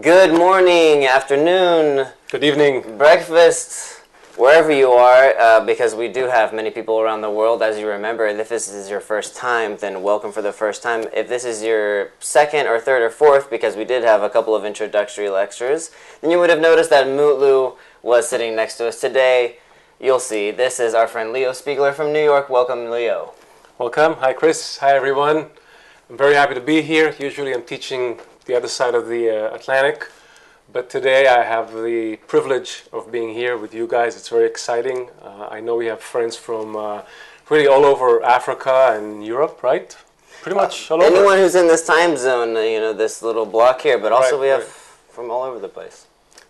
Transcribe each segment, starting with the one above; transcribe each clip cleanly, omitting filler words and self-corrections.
Good morning, afternoon, Good evening. breakfast, wherever you are, because we do have many people around the world. As you remember, if this is your first time, then welcome for the first time. If this is your second or third or fourth, because we did have a couple of introductory lectures, then you would have noticed that Mutlu was sitting next to us today. You'll see, this is our friend Leo Spiegler from New York. Welcome, Leo. Welcome. Hi, Chris. Hi, everyone. I'm very happy to be here. Usually I'm teaching the other side of the Atlantic, but today I have the privilege of being here with you guys. It's very exciting. I know we have friends from really all over Africa and Europe, right? Pretty much all over. Anyone who's in this time zone, this little block here, but also we have from all over the place.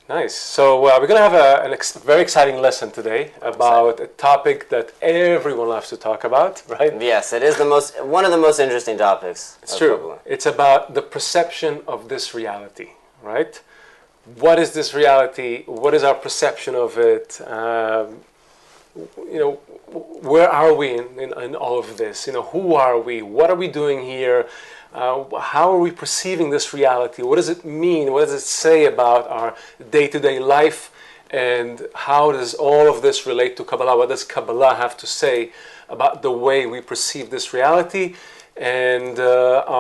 Nice. So we're going to have a very exciting lesson today about a topic that everyone loves to talk about, right? Yes, it is one of the most interesting topics. It's true. Kabbalah. It's about the perception of this reality, right? What is this reality? What is our perception of it? Where are we in all of this? Who are we? What are we doing here? How are we perceiving this reality? What does it mean? What does it say about our day-to-day life? And how does all of this relate to Kabbalah? What does Kabbalah have to say about the way we perceive this reality? And how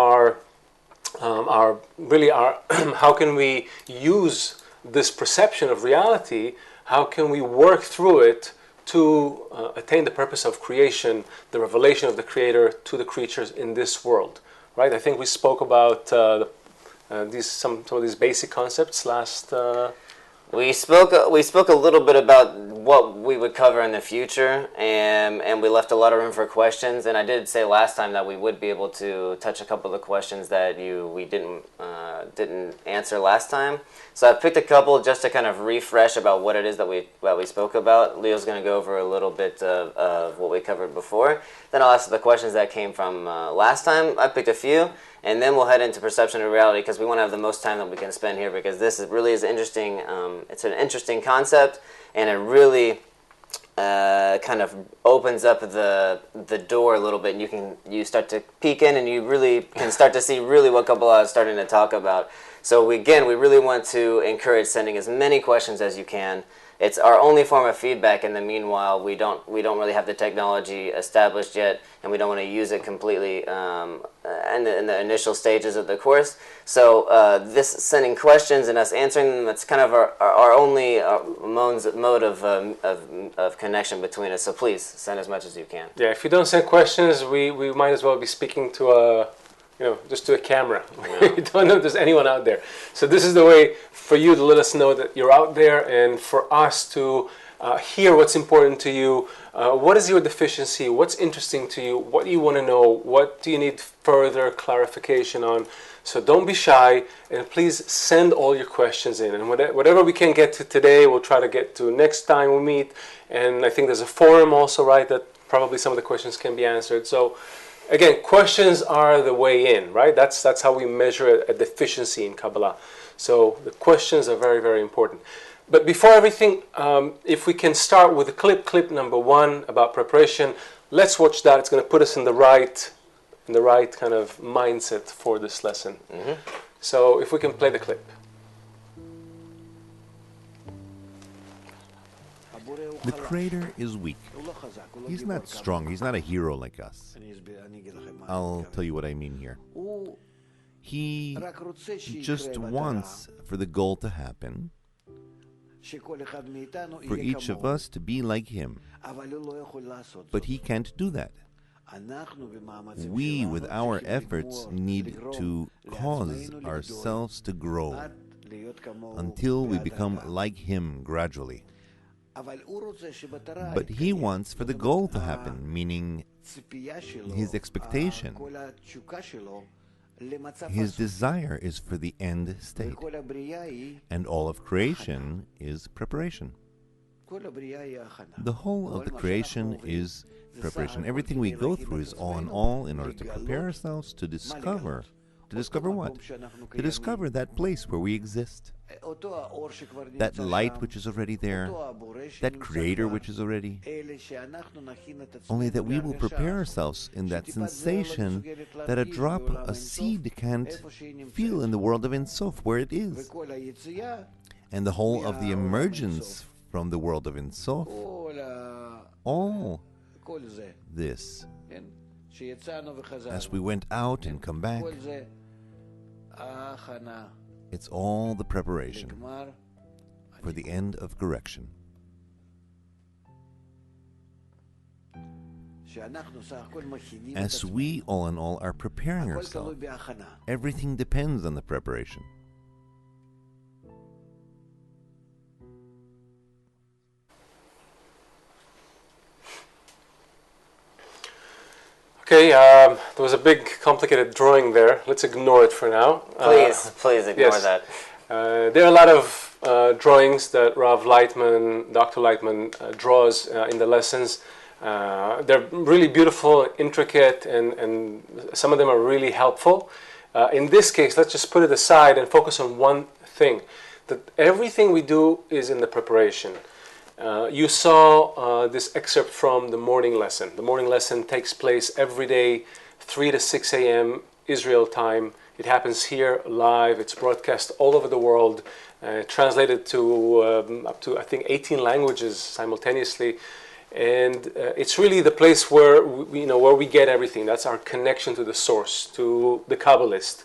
can we use this perception of reality? How can we work through it to attain the purpose of creation, the revelation of the Creator to the creatures in this world? Right? I think we spoke about some of these basic concepts last. We spoke a little bit about what we would cover in the future, and we left a lot of room for questions. And I did say last time that we would be able to touch a couple of the questions that we didn't answer last time. So I picked a couple just to kind of refresh about what it is that we spoke about. Leo's going to go over a little bit of what we covered before. Then I'll ask the questions that came from last time. I picked a few. And then we'll head into perception of reality because we want to have the most time that we can spend here because this really is interesting. It's an interesting concept, and it really kind of opens up the door a little bit, and you start to peek in, and you really can start to see really what Kabbalah is starting to talk about. So we really want to encourage sending as many questions as you can. It's our only form of feedback. In the meanwhile, we don't really have the technology established yet, and we don't want to use it completely in the initial stages of the course. So this sending questions and us answering them, that's kind of our only mode of connection between us. So please send as much as you can. Yeah, if you don't send questions, we might as well be speaking to just to a camera. Yeah. We don't know if there's anyone out there. So this is the way for you to let us know that you're out there, and for us to hear what's important to you. What is your deficiency? What's interesting to you? What do you want to know? What do you need further clarification on? So don't be shy, and please send all your questions in. And whatever we can get to today, we'll try to get to next time we meet. And I think there's a forum also, right, that probably some of the questions can be answered. So again, questions are the way in, right? That's how we measure a deficiency in Kabbalah. So the questions are very, very important. But before everything, if we can start with the clip number 1 about preparation, let's watch that. It's going to put us in the right kind of mindset for this lesson. Mm-hmm. So if we can play the clip. The Creator is weak. He's not strong. He's not a hero like us. I'll tell you what I mean here. He just wants for the goal to happen, for each of us to be like him. But he can't do that. We, with our efforts, need to cause ourselves to grow until we become like him gradually. But he wants for the goal to happen, meaning his expectation, his desire is for the end state. And all of creation is preparation. The whole of the creation is preparation. Everything we go through is all in all in order to prepare ourselves to discover To discover what? To discover that place where we exist. That light which is already there. That creator which is already. Only that we will prepare ourselves in that sensation that a drop, a seed can't feel in the world of Ein Sof, where it is. And the whole of the emergence from the world of Ein Sof, all this, as we went out and come back, it's all the preparation for the end of correction. As we, all in all, are preparing ourselves, everything depends on the preparation. Okay, there was a big, complicated drawing there. Let's ignore it for now. Please ignore yes. that. There are a lot of drawings that Rav Lightman, Dr. Lightman draws in the lessons. They're really beautiful, intricate, and some of them are really helpful. In this case, let's just put it aside and focus on one thing, that everything we do is in the preparation. You saw this excerpt from the morning lesson. The morning lesson takes place every day, 3 to 6 a.m. Israel time. It happens here live. It's broadcast all over the world, translated to up to, I think, 18 languages simultaneously. And it's really the place where where we get everything. That's our connection to the source, to the Kabbalist.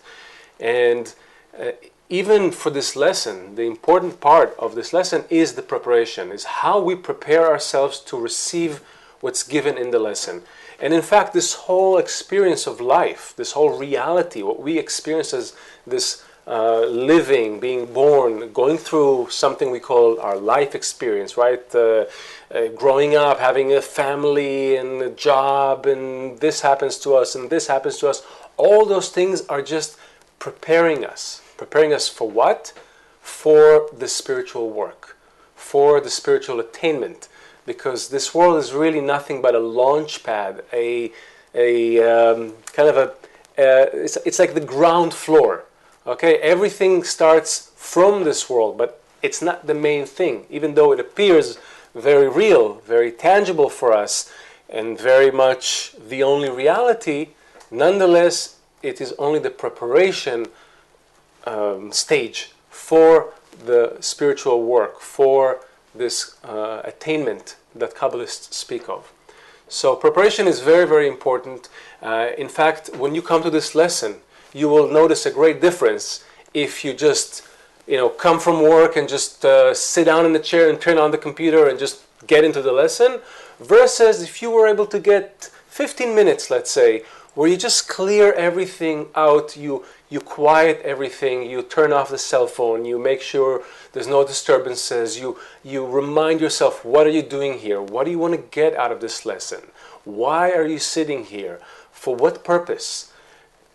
And even for this lesson, the important part of this lesson is the preparation, is how we prepare ourselves to receive what's given in the lesson. And in fact, this whole experience of life, this whole reality, what we experience as this living, being born, going through something we call our life experience, right? Growing up, having a family and a job, and this happens to us, and this happens to us. All those things are just preparing us. Preparing us for what? For the spiritual work, for the spiritual attainment. Because this world is really nothing but a launch pad, it's like the ground floor. Okay, everything starts from this world, but it's not the main thing. Even though it appears very real, very tangible for us, and very much the only reality, nonetheless, it is only the preparation stage for the spiritual work, for this attainment that Kabbalists speak of. So preparation is very, very important. In fact, when you come to this lesson, you will notice a great difference if you just come from work and just sit down in the chair and turn on the computer and just get into the lesson, versus if you were able to get 15 minutes, let's say, where you just clear everything out, you quiet everything, you turn off the cell phone, you make sure there's no disturbances, you remind yourself, what are you doing here? What do you want to get out of this lesson? Why are you sitting here? For what purpose?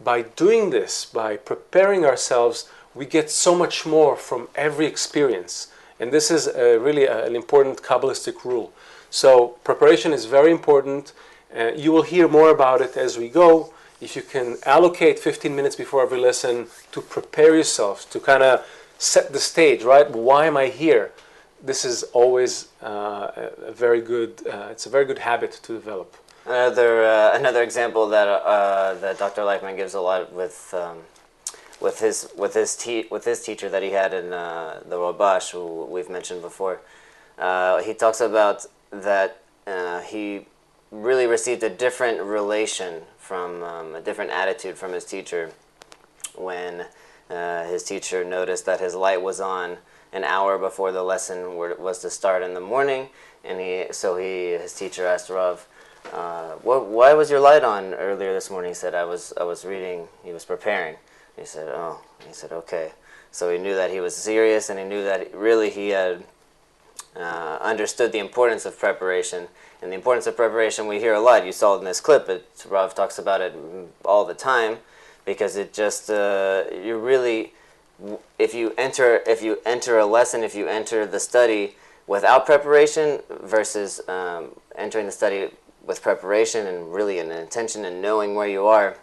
By doing this, by preparing ourselves, we get so much more from every experience. And this is really an important Kabbalistic rule. So preparation is very important. You will hear more about it as we go. If you can allocate 15 minutes before every lesson to prepare yourself, to kind of set the stage, right? Why am I here? This is always a very good habit to develop. Another example that Dr. Leichman gives a lot with his teacher that he had in the Rabash, who we've mentioned before. He talks about that he really received a different relation from a different attitude from his teacher when his teacher noticed that his light was on an hour before the lesson was to start in the morning, and his teacher asked Rav, why was your light on earlier this morning? He said, I was reading. He was preparing. He said, oh. He said, okay. So he knew that he was serious, and he knew that really he had understood the importance of preparation. And the importance of preparation we hear a lot. You saw it in this clip. Rav talks about it all the time, because it just you really, if you enter a lesson, if you enter the study without preparation versus entering the study with preparation and really an intention and knowing where you are,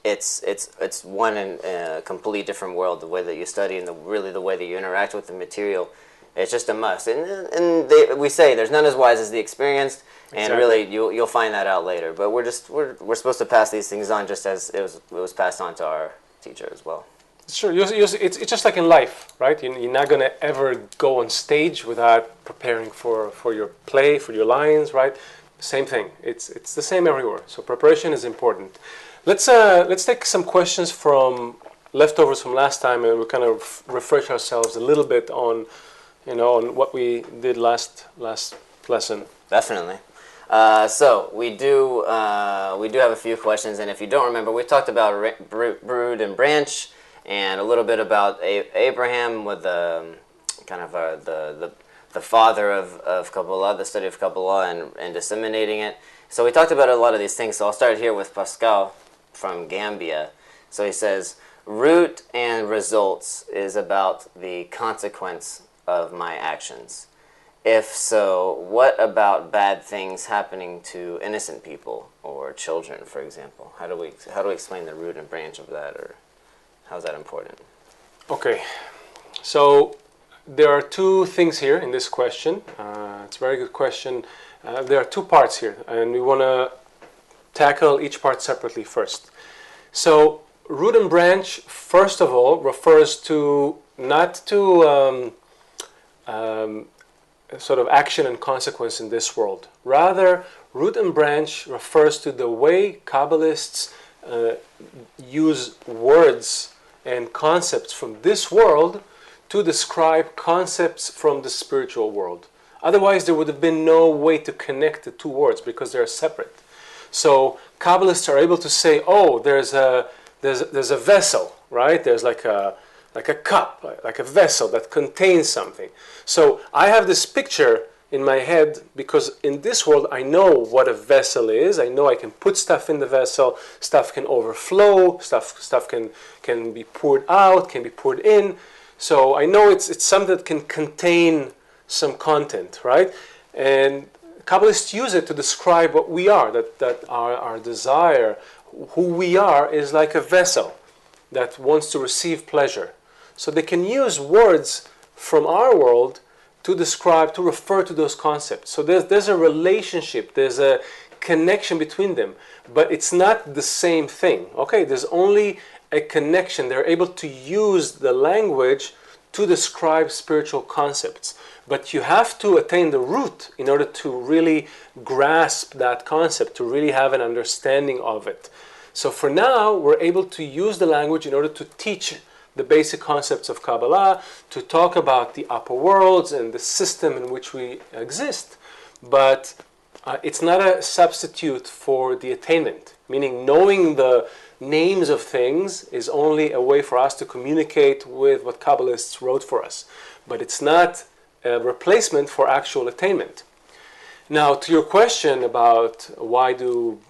it's one in a completely different world. The way that you study and the way that you interact with the material, it's just a must. And we say there's none as wise as the experienced, and really you'll find that out later. But we're supposed to pass these things on just as it was passed on to our teacher as well. Sure, it's just like in life, right? You're not going to ever go on stage without preparing for your play, for your lines, right? Same thing. It's the same everywhere. So preparation is important. Let's take some questions from leftovers from last time, and we'll kind of refresh ourselves a little bit on, on what we did last lesson. Definitely. So we do have a few questions, and if you don't remember, we talked about brood and branch, and a little bit about Abraham with the father of Kabbalah, the study of Kabbalah, and disseminating it. So we talked about a lot of these things. So I'll start here with Pascal from Gambia. So he says, root and results is about the consequence of my actions. If so, what about bad things happening to innocent people or children, for example? How do we explain the root and branch of that, or how's that important? Okay, so there are two things here in this question. It's a very good question. There are two parts here, and we want to tackle each part separately first. So root and branch, first of all, refers to not to sort of action and consequence in this world. Rather, root and branch refers to the way Kabbalists use words and concepts from this world to describe concepts from the spiritual world. Otherwise, there would have been no way to connect the two words because they're separate. So Kabbalists are able to say, oh, there's a vessel, right? There's like a cup, like a vessel that contains something. So I have this picture in my head because in this world I know what a vessel is. I know I can put stuff in the vessel, stuff can overflow, stuff can be poured out, can be poured in. So I know it's something that can contain some content, right? And Kabbalists use it to describe what we are, that our desire, who we are, is like a vessel that wants to receive pleasure. So they can use words from our world to describe, to refer to those concepts. So there's a relationship, there's a connection between them, but it's not the same thing. Okay, there's only a connection. They're able to use the language to describe spiritual concepts. But you have to attain the root in order to really grasp that concept, to really have an understanding of it. So for now, we're able to use the language in order to teach the basic concepts of Kabbalah, to talk about the upper worlds and the system in which we exist. But it's not a substitute for the attainment, meaning knowing the names of things is only a way for us to communicate with what Kabbalists wrote for us. But it's not a replacement for actual attainment. Now, to your question about why do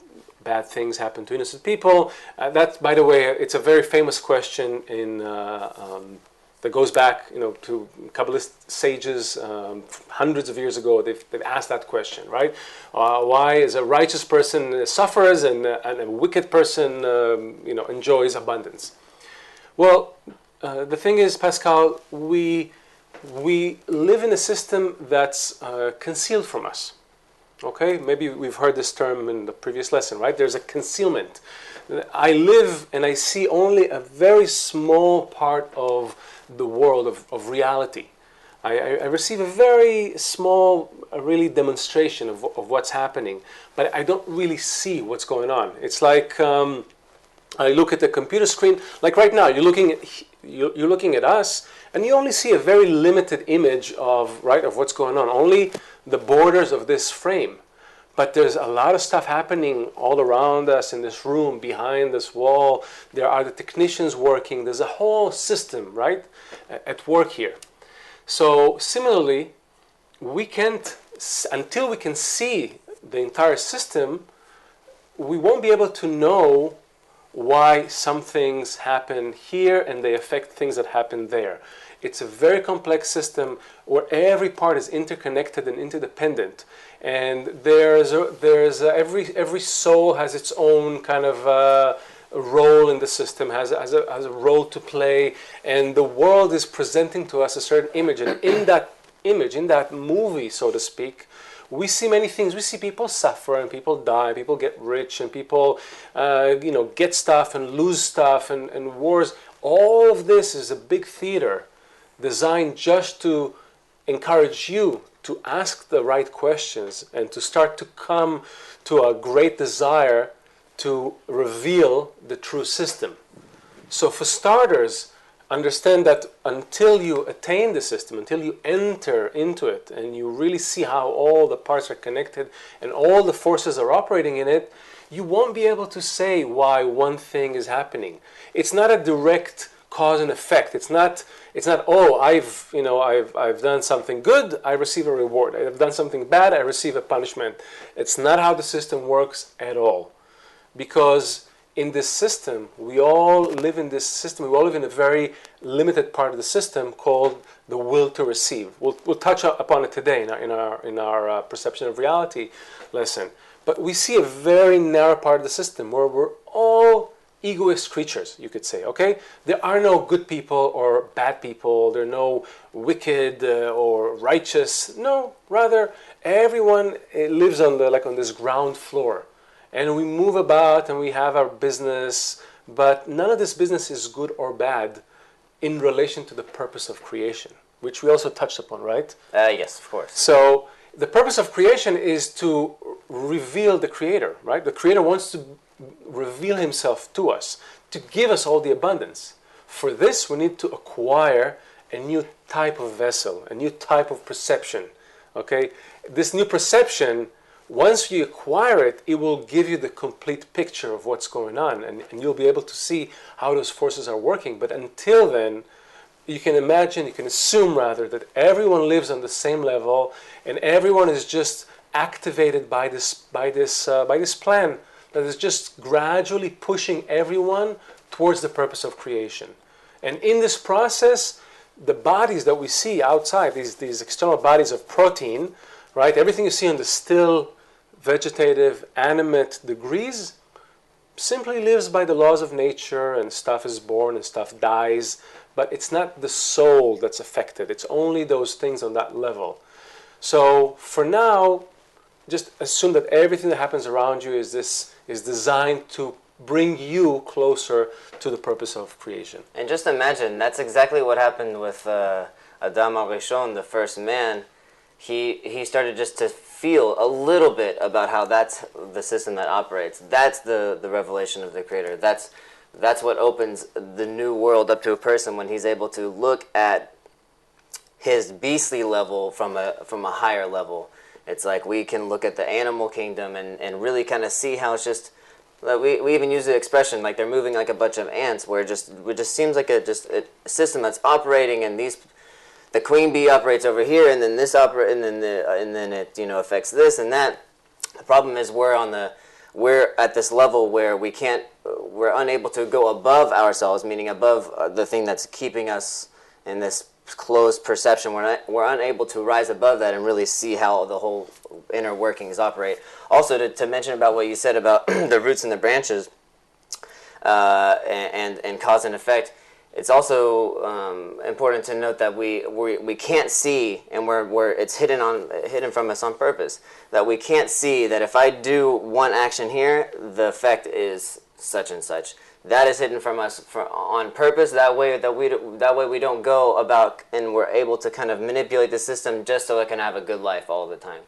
bad things happen to innocent people, that, by the way, it's a very famous question that goes back, to Kabbalist sages hundreds of years ago. They've asked that question, right? Why is a righteous person suffers and a wicked person, enjoys abundance? Well, the thing is, Pascal, we live in a system that's concealed from us. Okay, maybe we've heard this term in the previous lesson, right? There's a concealment. I live and I see only a very small part of the world of reality. I receive a very small, really demonstration of what's happening, but I don't really see what's going on. It's like I look at the computer screen, like right now, you're looking at us, and you only see a very limited image of what's going on, only the borders of this frame. But there's a lot of stuff happening all around us in this room, behind this wall. There are the technicians working. There's a whole system, right, at work here. So similarly, we can't, until we can see the entire system, we won't be able to know why some things happen here and they affect things that happen there. It's a very complex system where every part is interconnected and interdependent, and every soul has its own kind of role in the system, has a role to play, and the world is presenting to us a certain image. And in that image, in that movie, so to speak, we see many things. We see people suffer and people die, people get rich and people get stuff and lose stuff and wars. All of this is a big theater designed just to encourage you to ask the right questions and to start to come to a great desire to reveal the true system. So for starters, understand that until you attain the system, until you enter into it and you really see how all the parts are connected and all the forces are operating in it, you won't be able to say why one thing is happening. It's not a direct cause and effect. It's not oh, I've done something good, I receive a reward. I've done something bad, I receive a punishment. It's not how the system works at all. Because in this system, we all live in a very limited part of the system called the will to receive. We'll touch upon it today in our perception of reality lesson. But we see a very narrow part of the system where we're all egoist creatures, you could say, okay? There are no good people or bad people. There are no wicked or righteous. No, rather, everyone lives on this ground floor. And we move about and we have our business, but none of this business is good or bad in relation to the purpose of creation, which we also touched upon, right? Yes, of course. So the purpose of creation is to reveal the Creator, right? The Creator wants to reveal Himself to us, to give us all the abundance. For this, we need to acquire a new type of vessel, a new type of perception, okay? This new perception, once you acquire it, it will give you the complete picture of what's going on, and you'll be able to see how those forces are working. But until then, you can assume rather, that everyone lives on the same level, and everyone is just activated by this plan that is just gradually pushing everyone towards the purpose of creation. And in this process, the bodies that we see outside, these external bodies of protein, right? Everything you see on the still, vegetative, animate degrees simply lives by the laws of nature, and stuff is born and stuff dies, but it's not the soul that's affected. It's only those things on that level. So for now, just assume that everything that happens around you is designed to bring you closer to the purpose of creation. And just imagine, that's exactly what happened with Adam HaRishon, the first man. He started just to feel a little bit about how that's the system that operates. That's the revelation of the Creator. That's what opens the new world up to a person, when he's able to look at his beastly level from a higher level. It's like we can look at the animal kingdom and really kind of see how it's just, we even use the expression like they're moving like a bunch of ants, where it just seems like a system that's operating, and the queen bee operates over here, and then and then it affects this and that. The problem is we're at this level where we're unable to go above ourselves, meaning above the thing that's keeping us in this closed perception. We're unable to rise above that and really see how the whole inner workings operate. Also, to mention about what you said about the roots and the branches, and cause and effect, it's also important to note that we can't see, and it's hidden from us on purpose, that we can't see that if I do one action here, the effect is such and such. That is hidden from us on purpose. That way we don't go about, and we're able to kind of manipulate the system just so it can have a good life all the time.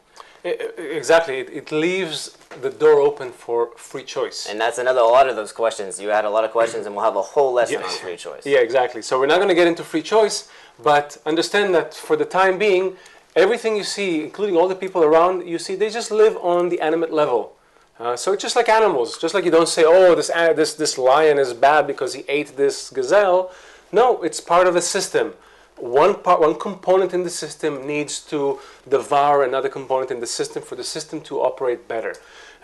Exactly. It leaves the door open for free choice. And that's a lot of those questions. You had a lot of questions, and we'll have a whole lesson on free choice. Yeah, exactly. So we're not going to get into free choice, but understand that for the time being, everything you see, including all the people around you see, they just live on the animate level. So it's just like animals. Just like you don't say, oh, this lion is bad because he ate this gazelle. No, it's part of a system. One component in the system needs to devour another component in the system for the system to operate better.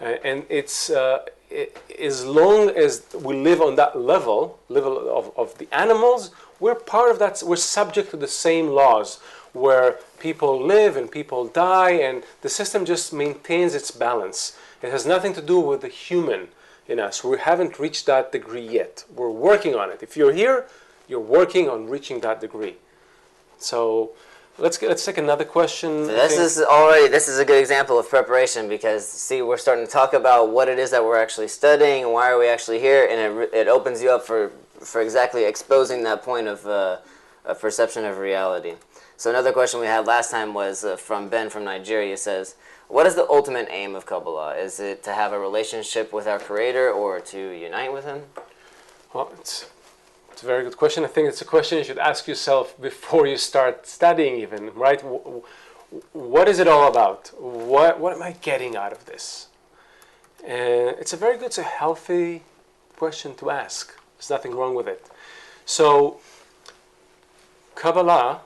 And it's as long as we live on that level of the animals, we're part of that. We're subject to the same laws, where people live and people die, and the system just maintains its balance. It has nothing to do with the human. in us. We haven't reached that degree yet. We're working on it. If you're here, you're working on reaching that degree. So let's take another question. So this is a good example of preparation, because see, we're starting to talk about what it is that we're actually studying and why are we actually here, and it opens you up for exactly exposing that point of perception of reality. So another question we had last time was from Ben from Nigeria. He says, what is the ultimate aim of Kabbalah? Is it to have a relationship with our Creator or to unite with Him? Well, it's a very good question. I think it's a question you should ask yourself before you start studying even, right? What is it all about? What am I getting out of this? And it's a healthy question to ask. There's nothing wrong with it. So, Kabbalah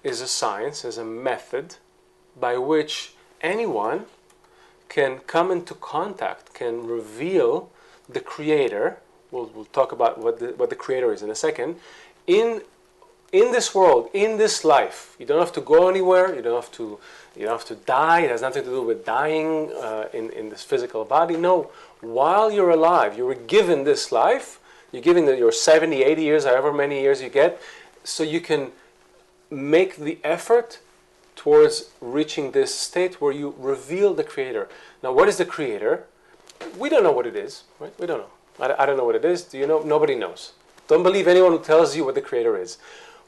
is a science, is a method by which anyone can come into contact, can reveal the Creator. We'll talk about what the Creator is in a second. In this world, in this life, you don't have to go anywhere. You don't have to die. It has nothing to do with dying in this physical body. No, while you're alive, you were given this life. You're given your 70, 80 years, however many years you get, so you can make the effort towards reaching this state where you reveal the Creator. Now, what is the Creator? We don't know what it is, right? We don't know. I don't know what it is. Do you know? Nobody knows. Don't believe anyone who tells you what the Creator is.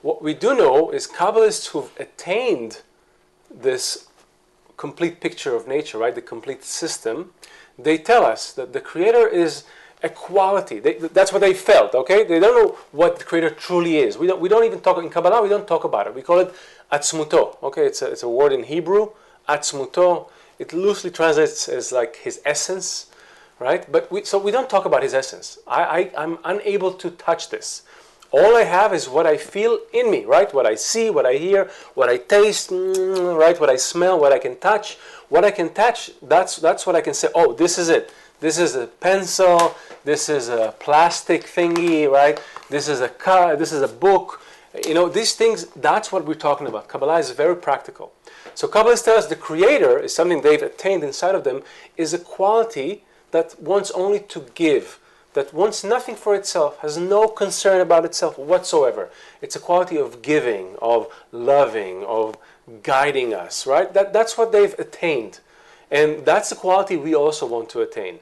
What we do know is Kabbalists who've attained this complete picture of nature, right? The complete system. They tell us that the Creator is a quality. That's what they felt. Okay, they don't know what the Creator truly is. We don't even talk in Kabbalah. We don't talk about it. We call it atzmuto. Okay, it's a word in Hebrew. Atzmuto. It loosely translates as like His essence. Right? But we don't talk about His essence. I'm unable to touch this. All I have is what I feel in me, right? What I see, what I hear, what I taste, right? What I smell, what I can touch. What I can touch, that's what I can say, oh, this is it. This is a pencil, this is a plastic thingy, right? This is a car, this is a book. You know, these things, that's what we're talking about. Kabbalah is very practical. So Kabbalists tell us the Creator is something they've attained inside of them, is a quality that wants only to give, that wants nothing for itself, has no concern about itself whatsoever. It's a quality of giving, of loving, of guiding us, right? That's what they've attained. And that's the quality we also want to attain.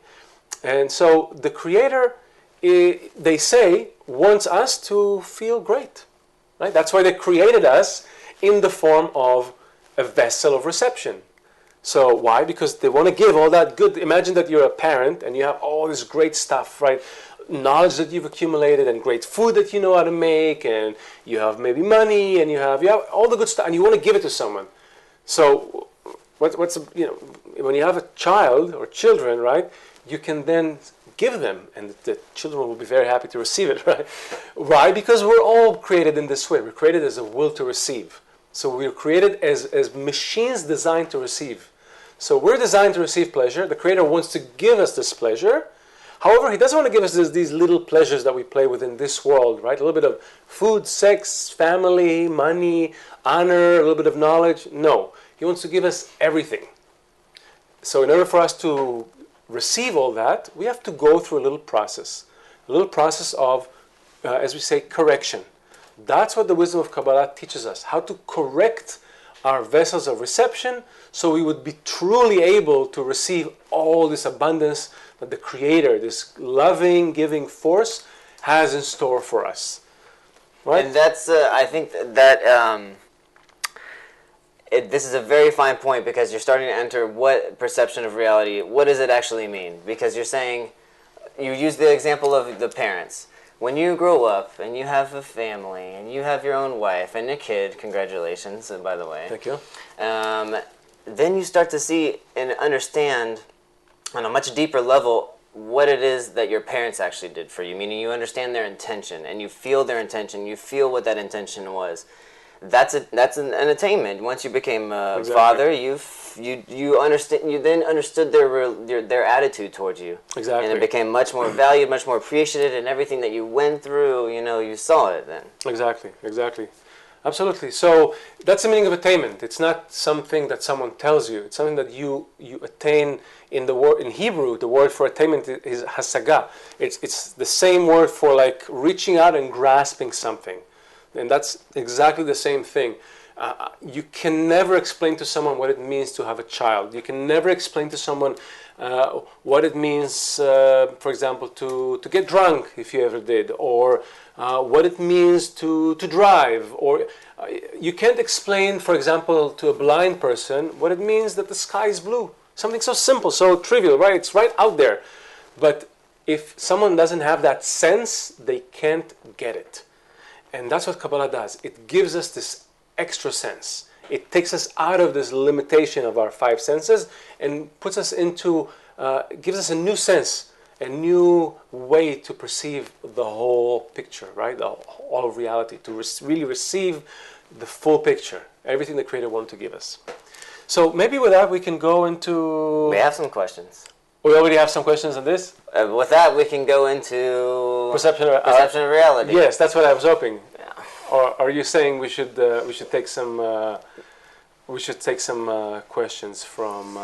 And so the Creator, they say, wants us to feel great, right? That's why they created us in the form of a vessel of reception. So why? Because they want to give all that good. Imagine that you're a parent and you have all this great stuff, right? Knowledge that you've accumulated and great food that you know how to make, and you have maybe money and you have all the good stuff, and you want to give it to someone. So when you have a child or children, right? You can then give them, and the children will be very happy to receive it, right? Why? Because we're all created in this way. We're created as a will to receive. So we're created as machines designed to receive. So we're designed to receive pleasure. The Creator wants to give us this pleasure. However, He doesn't want to give us these little pleasures that we play with in this world, right? A little bit of food, sex, family, money, honor, a little bit of knowledge. No. He wants to give us everything. So in order for us to receive all that, we have to go through a little process of, as we say, correction. That's what the wisdom of Kabbalah teaches us, how to correct our vessels of reception so we would be truly able to receive all this abundance that the Creator, this loving, giving force, has in store for us. Right? And that's, I think that this is a very fine point, because you're starting to enter what perception of reality, what does it actually mean? Because you're saying, you use the example of the parents. When you grow up and you have a family and you have your own wife and a kid, congratulations, by the way. Thank you. Then you start to see and understand on a much deeper level what it is that your parents actually did for you. Meaning you understand their intention and you feel their intention. You feel what that intention was. That's an attainment. Once you became a father, you understand. You then understood their attitude towards you. Exactly. And it became much more valued, much more appreciated, and everything that you went through, you saw it then. Exactly. Absolutely. So that's the meaning of attainment. It's not something that someone tells you. It's something that you attain. In the word in Hebrew, the word for attainment is hasaga. It's the same word for like reaching out and grasping something, and that's exactly the same thing. You can never explain to someone what it means to have a child. You can never explain to someone what it means, for example, to get drunk, if you ever did, or what it means to drive. Or you can't explain, for example, to a blind person what it means that the sky is blue. Something so simple, so trivial, right? It's right out there. But if someone doesn't have that sense, they can't get it. And that's what Kabbalah does. It gives us this extra sense. It takes us out of this limitation of our five senses and puts us into, gives us a new sense, a new way to perceive the whole picture, right? All of reality, to really receive the full picture, everything the Creator wanted to give us. So maybe with that we can go into... We have some questions. We already have some questions on this? With that, we can go into Perception of reality. Yes, that's what I was hoping. Yeah. Or are you saying we should take some questions from?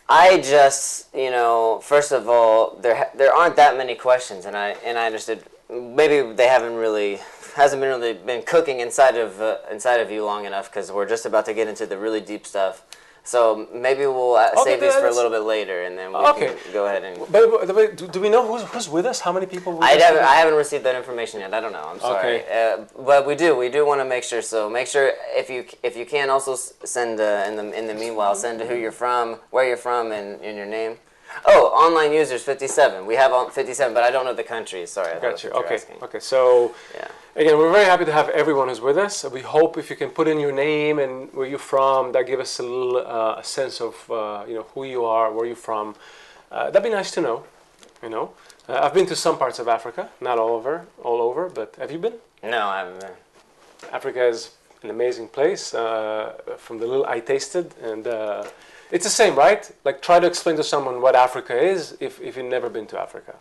I just, first of all, there aren't that many questions, and I understood maybe they hasn't really been cooking inside of you long enough, because we're just about to get into the really deep stuff. So maybe we'll save these for a little bit later, and then we can go ahead and... But do we know who's with us? How many people? I haven't received that information yet. I don't know. I'm sorry. Okay. But we do want to make sure. So make sure if you can also send in the meanwhile, send who you're from, where you're from, and your name. Oh, online users 57. We have 57, but I don't know the country. Sorry. Got you. Okay. So yeah. Again, we're very happy to have everyone who's with us. We hope if you can put in your name and where you're from, that give us a little a sense of who you are, where you're from. That'd be nice to know. I've been to some parts of Africa, not all over. But have you been? No, I haven't been. Africa is an amazing place. From the little I tasted, and it's the same, right? Like try to explain to someone what Africa is if you've never been to Africa.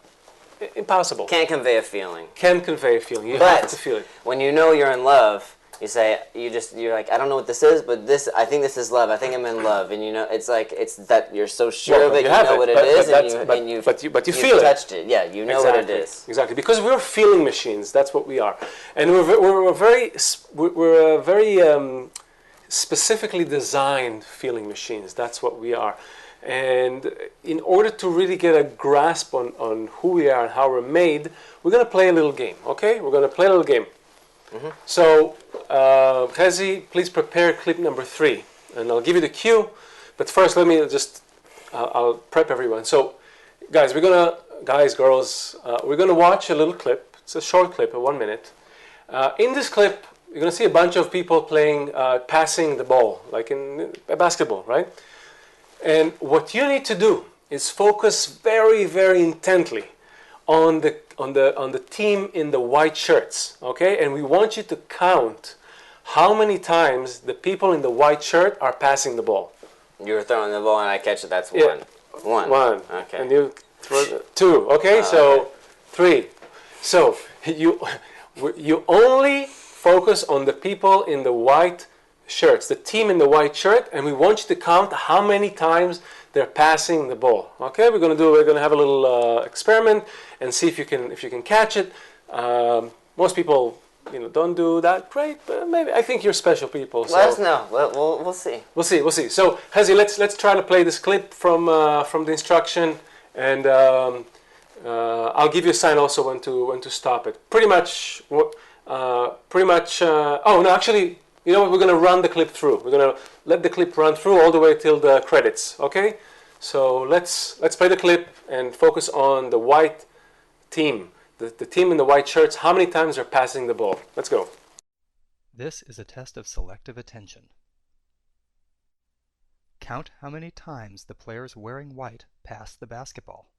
Impossible. Can't convey a feeling. Can convey a feeling. You have to feel it. When you know you're in love, you're like, I don't know what this is, but I think this is love. I think I'm in love, and it's that you're so sure of it. You know what it is, but you feel it. Touched it. Yeah, you know what it is. Exactly, because we're feeling machines. That's what we are, and we're very specifically designed feeling machines. That's what we are. And in order to really get a grasp on who we are and how we're made, we're going to play a little game, okay? We're going to play a little game. Mm-hmm. So, Chezi, please prepare clip number 3. And I'll give you the cue. But first, let me just, I'll prep everyone. So, guys, girls, we're going to watch a little clip. It's a short clip, 1 minute. In this clip, you're going to see a bunch of people playing, passing the ball, like in basketball, right? And what you need to do is focus very, very intently on the team in the white shirts, okay? And we want you to count how many times the people in the white shirt are passing the ball. You were throwing the ball and I catch it. That's yeah. One. Okay. And you throw 2. Okay. So 3. So you only focus on the people in the white shirts, the team in the white shirt, and we want you to count how many times they're passing the ball. Okay, we're going to have a little experiment and see if you can catch it. Most people, don't do that great, but maybe I think you're special people. So let us know. We'll see. We'll see. So, Hezi, let's try to play this clip from the instruction, and I'll give you a sign also when to stop it. Pretty much. Oh no, actually. You know what? We're going to run the clip through. We're going to let the clip run through all the way till the credits. Okay? So let's play the clip and focus on the white team, the team in the white shirts. How many times they're passing the ball? Let's go. This is a test of selective attention. Count how many times the players wearing white pass the basketball.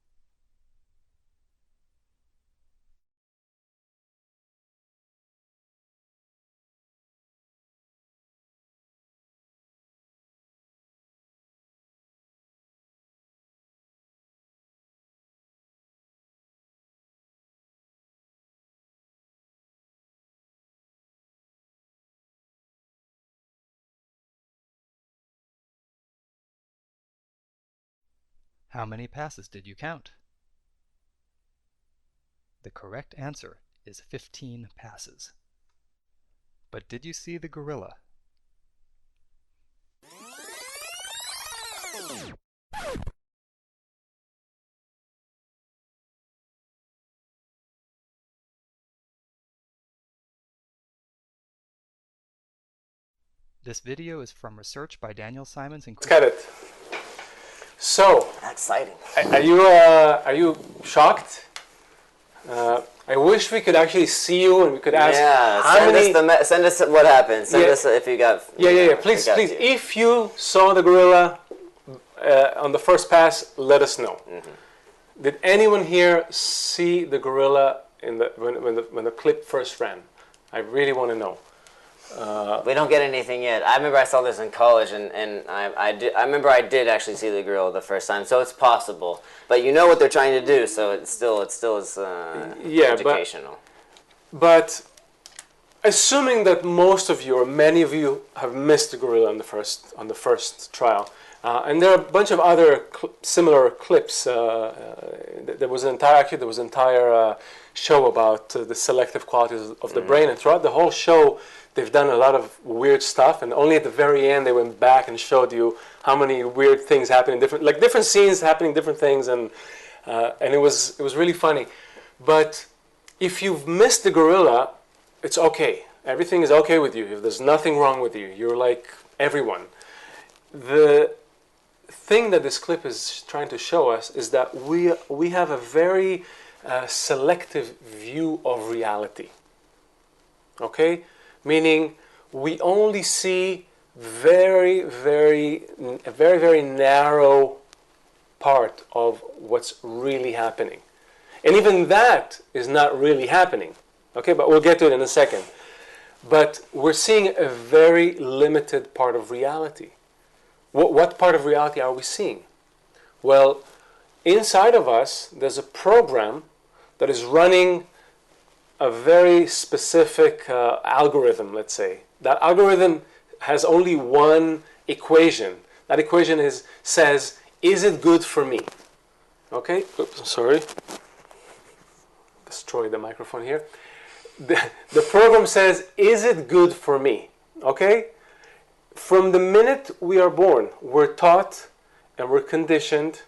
How many passes did you count? The correct answer is 15 passes. But did you see the gorilla? This video is from research by Daniel Simons and Let's get it. So, Exciting. are you shocked? I wish we could actually see you and we could ask how many. Send us what happened. Send us if you got. Yeah. Please. If you saw the gorilla on the first pass, let us know. Mm-hmm. Did anyone here see the gorilla when the clip first ran? I really want to know. We don't get anything yet. I remember I saw this in college, and I remember I did actually see the gorilla the first time, so it's possible. But you know what they're trying to do, so it still is educational. But assuming that most of you or many of you have missed the gorilla on the first trial, and there are a bunch of other similar clips. There was an entire show about the selective qualities of the brain, and throughout the whole show, they've done a lot of weird stuff, and only at the very end they went back and showed you how many weird things happen in different scenes happening, different things, and it was really funny. But if you've missed the gorilla, it's okay. Everything is okay with you. If there's nothing wrong with you, you're like everyone. The thing that this clip is trying to show us is that we have a very selective view of reality. Okay? Meaning we only see a very, very narrow part of what's really happening. And even that is not really happening. Okay, but we'll get to it in a second. But we're seeing a very limited part of reality. What part of reality are we seeing? Well, inside of us, there's a program that is running a very specific algorithm, let's say. That algorithm has only one equation. That equation says, is it good for me? Okay, oops, sorry. Destroy the microphone here. The program says, is it good for me? Okay? From the minute we are born, we're taught and we're conditioned,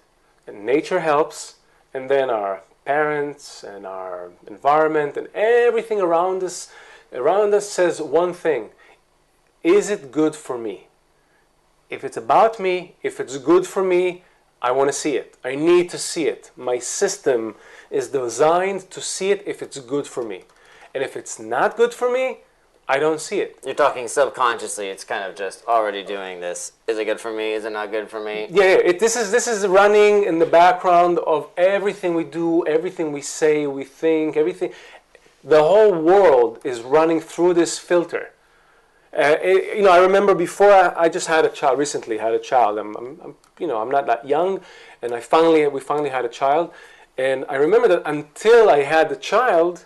and nature helps, and then our parents and our environment and everything around us says one thing: is it good for me? If it's about me, if it's good for me, I want to see it. I need to see it. My system is designed to see it if it's good for me. And if it's not good for me, I don't see it. You're talking subconsciously. It's kind of just already doing this. Is it good for me? Is it not good for me? Yeah. This is running in the background of everything we do, everything we say, we think, everything. The whole world is running through this filter. I remember before I just had a child. Recently had a child. I'm not that young, and we finally had a child. And I remember that until I had the child,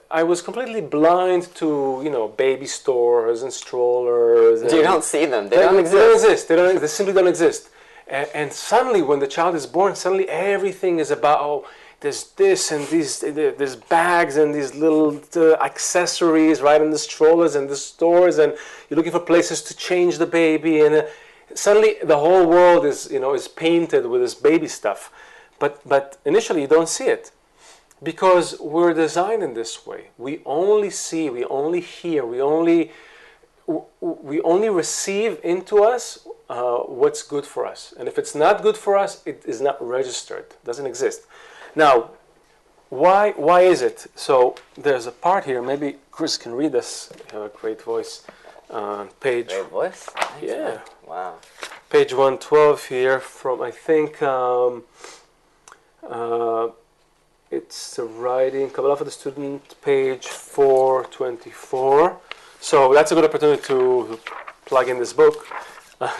I was completely blind to, baby stores and strollers. You don't see them. They don't exist. They don't exist. They simply don't exist. And suddenly, when the child is born, suddenly everything is about, there's this and there's bags and these little accessories, right, in the strollers and the stores, and you're looking for places to change the baby, and suddenly the whole world is painted with this baby stuff. But initially, you don't see it. Because we're designed in this way. We only see, we only hear, we only receive into us what's good for us. And if it's not good for us, it is not registered, doesn't exist. Now, why is it? So there's a part here, maybe Chris can read this. You have a great voice. Page. Great voice? Yeah. Wow. Page 112 here from, I think, it's the writing, Kabbalah for the Student, page 424. So that's a good opportunity to plug in this book.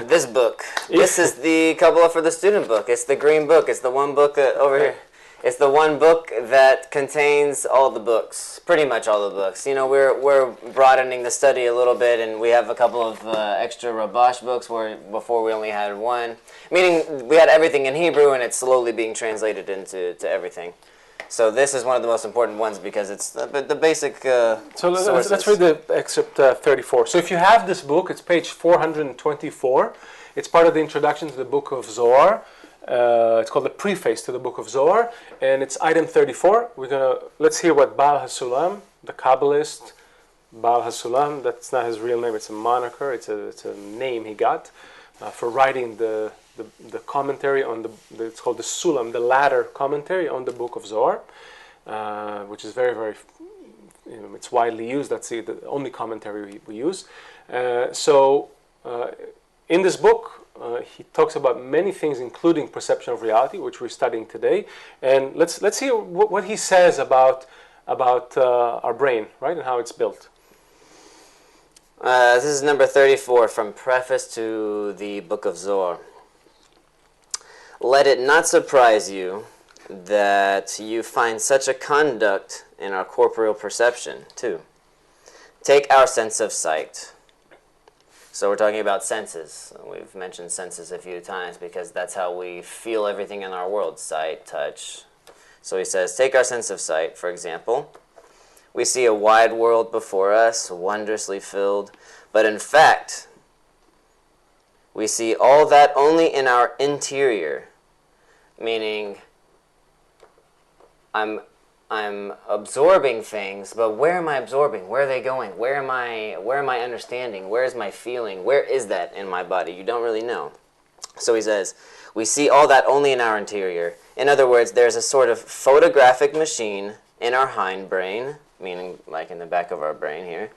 This book. This is the Kabbalah for the Student book. It's the green book. It's the one book that over here. It's the one book that contains all the books, pretty much all the books. You know, we're broadening the study a little bit, and we have a couple of extra Rabash books where before we only had one. Meaning we had everything in Hebrew, and it's slowly being translated into everything. So this is one of the most important ones because it's the basic So sources. let's read the excerpt 34. So if you have this book, it's page 424. It's part of the introduction to the book of Zohar. It's called the preface to the book of Zohar, and it's item 34. Let's hear what Baal HaSulam, the Kabbalist, Baal HaSulam, that's not his real name, it's a moniker, it's a name he got for writing the commentary on it's called the Sulam, the ladder commentary on the book of Zohar, which is very, very, it's widely used. That's the only commentary we use. In this book, he talks about many things, including perception of reality, which we're studying today. And let's hear what he says about our brain, right, and how it's built. This is number 34 from Preface to the Book of Zohar. Let it not surprise you that you find such a conduct in our corporeal perception, too. Take our sense of sight. So we're talking about senses. We've mentioned senses a few times because that's how we feel everything in our world, sight, touch. So he says, take our sense of sight, for example. We see a wide world before us, wondrously filled, but in fact, we see all that only in our interior, meaning I'm absorbing things, but where am I absorbing? Where are they going? Where am I understanding? Where is my feeling? Where is that in my body? You don't really know. So he says, we see all that only in our interior. In other words, there's a sort of photographic machine in our hindbrain, meaning like in the back of our brain here,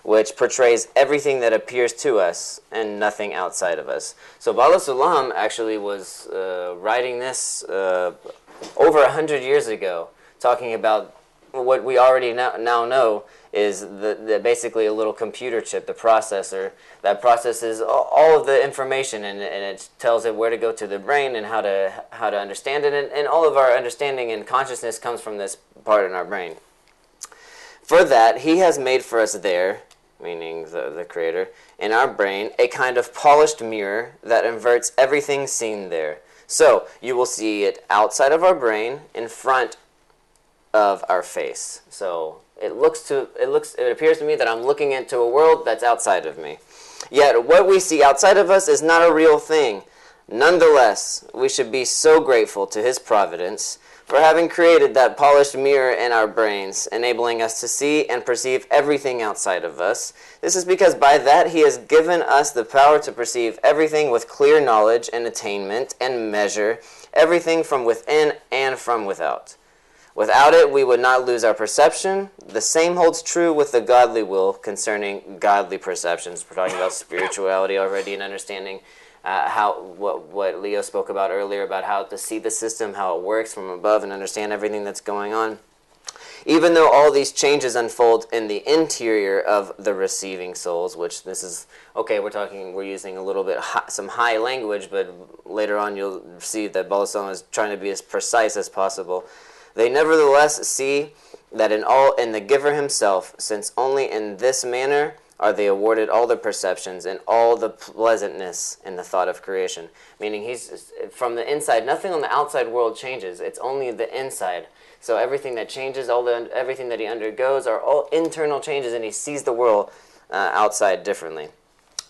which portrays everything that appears to us and nothing outside of us. So Baal HaSulam actually was writing this over 100 years ago, talking about what we already now know is basically a little computer chip, the processor, that processes all of the information, and it tells it where to go to the brain and how to understand it, and all of our understanding and consciousness comes from this part in our brain. For that, he has made for us there, meaning the Creator, in our brain, a kind of polished mirror that inverts everything seen there. So, you will see it outside of our brain, in front of our face. So it appears to me that I'm looking into a world that's outside of me. Yet what we see outside of us is not a real thing. Nonetheless, we should be so grateful to his providence for having created that polished mirror in our brains, enabling us to see and perceive everything outside of us. This is because by that he has given us the power to perceive everything with clear knowledge and attainment and measure everything from within and from without. Without it, we would not lose our perception. The same holds true with the godly will concerning godly perceptions. We're talking about spirituality already and understanding what Leo spoke about earlier about how to see the system, how it works from above, and understand everything that's going on. Even though all these changes unfold in the interior of the receiving souls, which this is, okay, we're using a little bit some high language, but later on you'll see that Baal HaSulam is trying to be as precise as possible. They nevertheless see that in the giver himself, since only in this manner are they awarded all the perceptions and all the pleasantness in the thought of creation. Meaning he's from the inside, nothing on the outside world changes. It's only the inside. So everything that changes, everything that he undergoes are all internal changes, and he sees the world outside differently.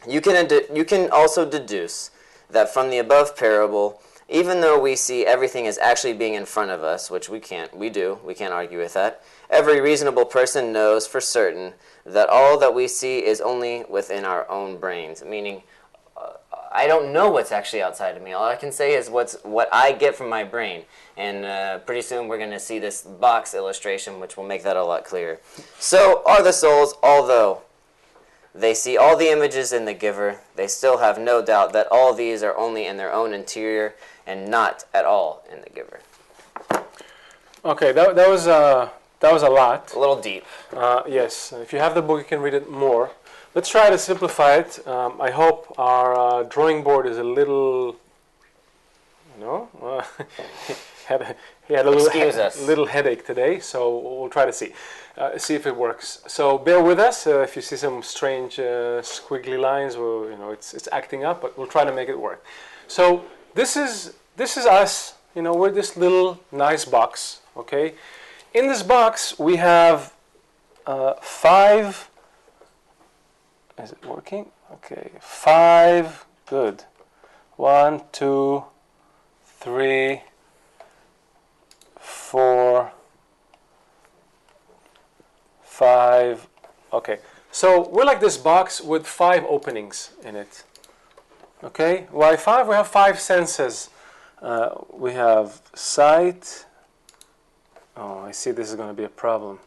You can also deduce that from the above parable, even though we see everything as actually being in front of us, which we can't argue with that, every reasonable person knows for certain that all that we see is only within our own brains. Meaning, I don't know what's actually outside of me. All I can say is what I get from my brain. And pretty soon we're going to see this box illustration, which will make that a lot clearer. So are the souls, although they see all the images in the giver, they still have no doubt that all these are only in their own interior and not at all in the giver. Okay, that was a lot. A little deep. Yes, if you have the book, you can read it more. Let's try to simplify it. I hope our drawing board is a little, he had a Excuse us. little headache today, so we'll try to see if it works. So bear with us if you see some strange squiggly lines, or it's acting up, but we'll try to make it work. So this is us. We're this little nice box. Okay, in this box we have 5. Is it working? Okay, 5. Good. 1, 2, 3, 4, 5. Okay, so we're like this box with 5 openings in it. Okay, why 5? We have 5 senses. We have sight. Oh, I see this is going to be a problem.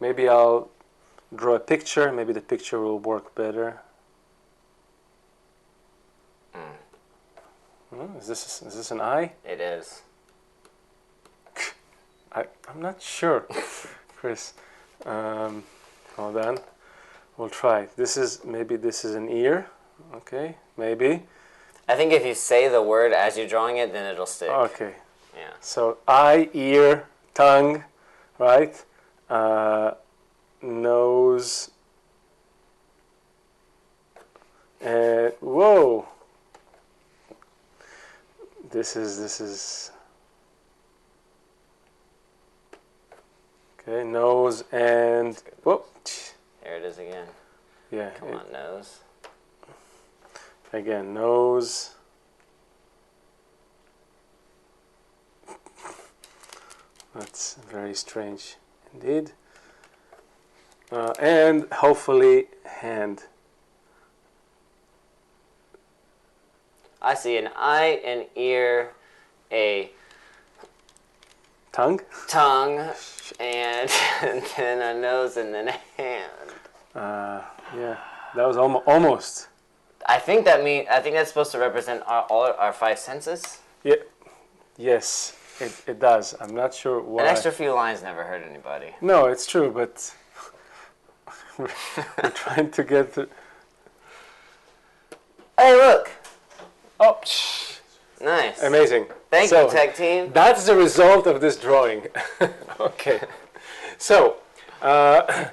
Maybe I'll draw a picture. Maybe the picture will work better. Is this an eye? It is. I'm not sure, Chris. Hold on. We'll try. Maybe this is an ear. Okay, maybe. I think if you say the word as you're drawing it, then it'll stick. Okay. Yeah. So eye, ear, tongue, right? Nose. And whoa. This is okay. Nose and whoop. There it is again. Yeah. Come on, nose. Again, nose. That's very strange indeed. And hopefully hand. I see an eye, an ear, a Tongue? tongue, and then a nose, and then a hand. Yeah, that was almost. I think that's supposed to represent all our 5 senses. Yeah. Yes, it does. I'm not sure why. An extra few lines never hurt anybody. No, it's true, but we're trying to get to. Hey, look! Oh, Nice. amazing. Thank you, tech team. That's the result of this drawing. Okay. So, I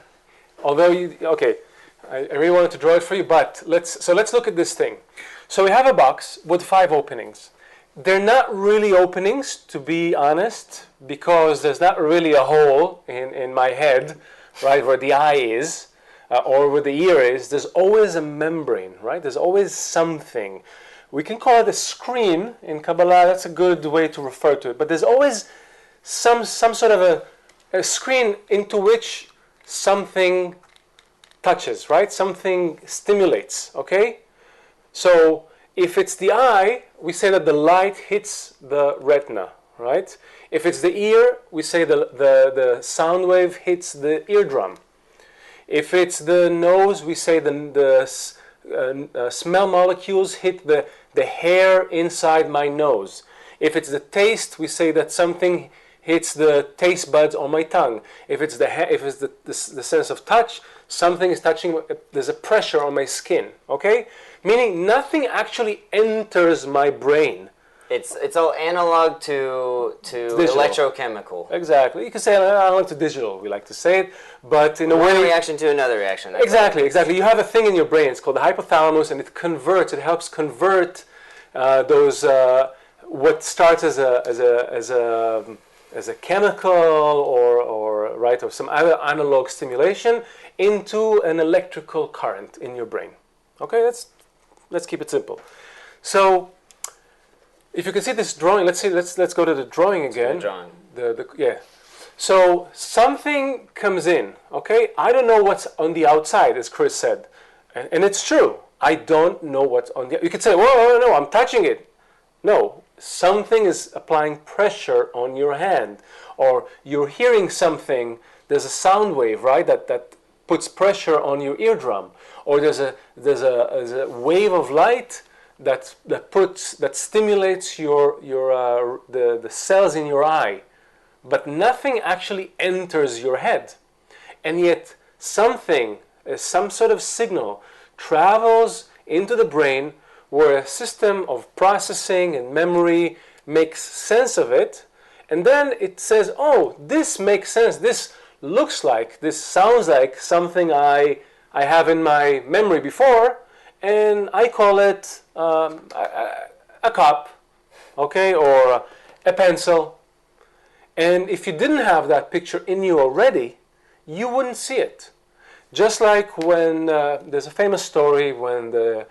really wanted to draw it for you, but let's look at this thing. So we have a box with 5 openings. They're not really openings, to be honest, because there's not really a hole in my head, right, where the eye is, or where the ear is. There's always a membrane, right? There's always something. We can call it a screen in Kabbalah. That's a good way to refer to it. But there's always some sort of a screen into which something touches, right? Something stimulates, okay? So if it's the eye, we say that the light hits the retina, right? If it's the ear, we say the sound wave hits the eardrum. If it's the nose, we say the smell molecules hit the hair inside my nose. If it's the taste, we say that something hits the taste buds on my tongue. If it's the sense of touch, something is touching. There's a pressure on my skin. Okay, meaning nothing actually enters my brain. It's all analog to electrochemical. Exactly. You can say analog to digital. We like to say it, but in a way, One reaction to another reaction. Exactly. You have a thing in your brain. It's called the hypothalamus, and it converts. It helps convert those what starts as a chemical or some other analog stimulation into an electrical current in your brain. Okay, let's keep it simple. So, if you can see this drawing, let's go to the drawing again. The drawing. So something comes in. Okay, I don't know what's on the outside, as Chris said, and it's true. I don't know what's on the. You could say, "Whoa, no, I'm touching it." No, something is applying pressure on your hand, or you're hearing something. There's a sound wave, right? That puts pressure on your eardrum, or there's a wave of light that stimulates the cells in your eye, but nothing actually enters your head, and yet something, some sort of signal, travels into the brain, where a system of processing and memory makes sense of it, and then it says, oh, this makes sense, this looks like, this sounds like something I have in my memory before, and I call it a cup, okay, or a pencil. And if you didn't have that picture in you already, you wouldn't see it. Just like when there's a famous story when the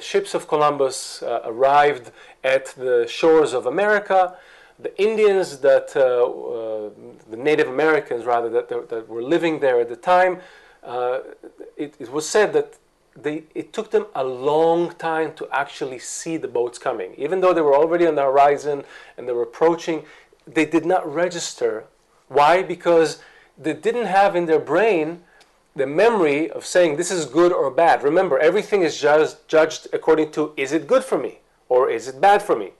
ships of Columbus arrived at the shores of America. The Indians the Native Americans rather, that were living there at the time, it was said that it took them a long time to actually see the boats coming. Even though they were already on the horizon and they were approaching, they did not register. Why? Because they didn't have in their brain the memory of saying this is good or bad. Remember, everything is judged according to, is it good for me or is it bad for me?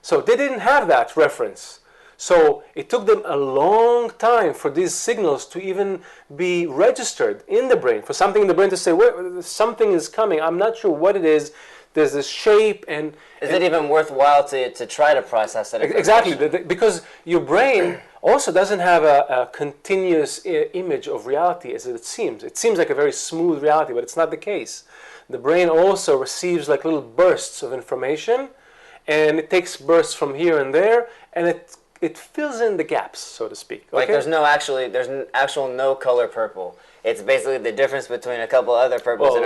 So they didn't have that reference. So it took them a long time for these signals to even be registered in the brain, for something in the brain to say, well, something is coming, I'm not sure what it is, there's this shape and... Is it even worthwhile to try to process that information? Exactly, because your brain also doesn't have a continuous image of reality as it seems. It seems like a very smooth reality, but it's not the case. The brain also receives like little bursts of information, and it takes bursts from here and there, and it fills in the gaps, so to speak. Okay? Like there's an actual no color purple. It's basically the difference between a couple other purples in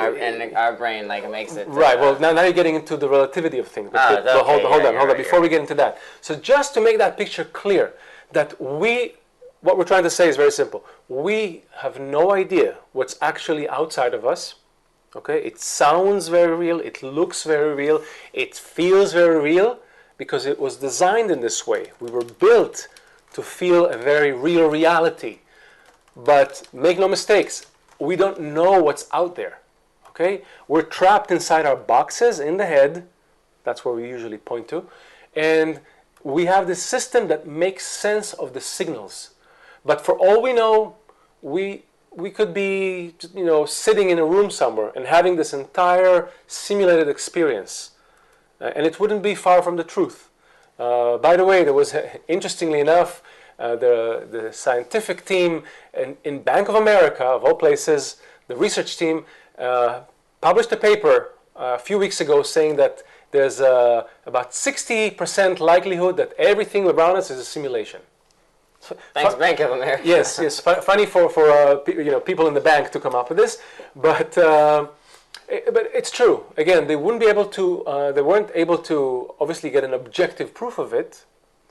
our brain, like it makes it... Right, well, now you're getting into the relativity of things. But hold on, before we get into that. So just to make that picture clear, that what we're trying to say is very simple. We have no idea what's actually outside of us. Okay, it sounds very real, it looks very real, it feels very real, because it was designed in this way. We were built to feel a very real reality. But make no mistakes, we don't know what's out there. Okay, we're trapped inside our boxes in the head. That's where we usually point to, and we have this system that makes sense of the signals. But for all we know, we could be, sitting in a room somewhere and having this entire simulated experience, and it wouldn't be far from the truth. By the way, there was, interestingly enough, the scientific team in Bank of America, of all places, the research team, published a paper a few weeks ago saying that there's about 60% likelihood that everything around us is a simulation. Thanks, Bank of America. Yes. Funny for people in the bank to come up with this, but it's true. Again, they weren't able to obviously get an objective proof of it,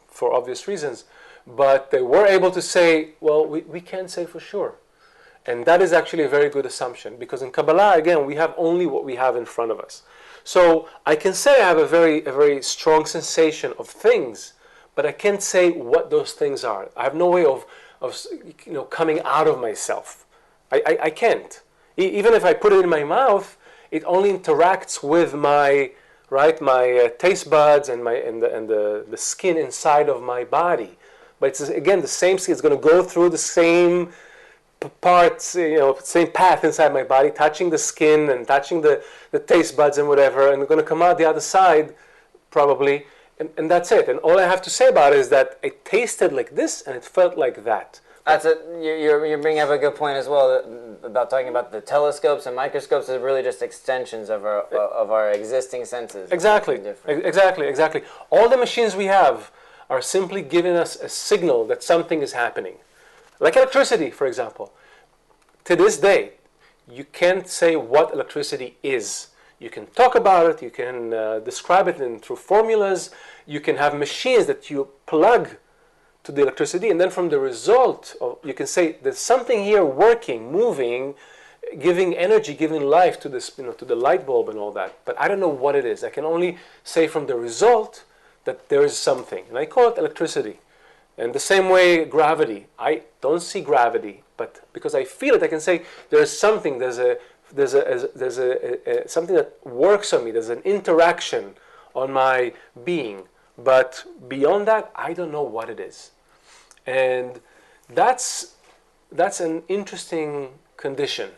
for obvious reasons. But they were able to say, well, we can't say for sure. And that is actually a very good assumption, because in Kabbalah, again, we have only what we have in front of us. So I can say I have a very strong sensation of things, but I can't say what those things are. I have no way of coming out of myself. I can't. Even if I put it in my mouth, it only interacts with my taste buds and the skin inside of my body. But it's, again, the same skin. It's going to go through the same parts, same path inside my body, touching the skin and touching the taste buds and whatever, and going to come out the other side, probably, and that's it. And all I have to say about it is that it tasted like this and it felt like that. That's it. You're bringing up a good point as well about talking about the telescopes and microscopes are really just extensions of our existing senses. Exactly. All the machines we have are simply giving us a signal that something is happening. Like electricity, for example. To this day, you can't say what electricity is. You can talk about it, you can describe it through formulas, you can have machines that you plug to the electricity, and then from the result, you can say there's something here working, moving, giving energy, giving life to this, to the light bulb and all that. But I don't know what it is. I can only say from the result that there is something, and I call it electricity. And the same way, gravity. I don't see gravity, but because I feel it, I can say there's something. There's something that works on me. There's an interaction on my being. But beyond that, I don't know what it is. And that's an interesting condition.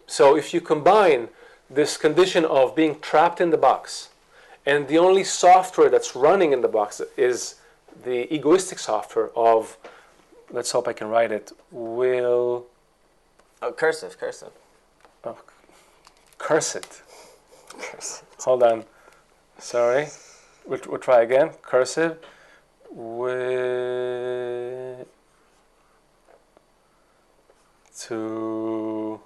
So if you combine this condition of being trapped in the box And the only software that's running in the box is the egoistic software of, let's hope I can write it, will... Oh, cursive. Oh, curse it. Cursive. Hold on. Sorry. We'll try again. Cursive. With... To...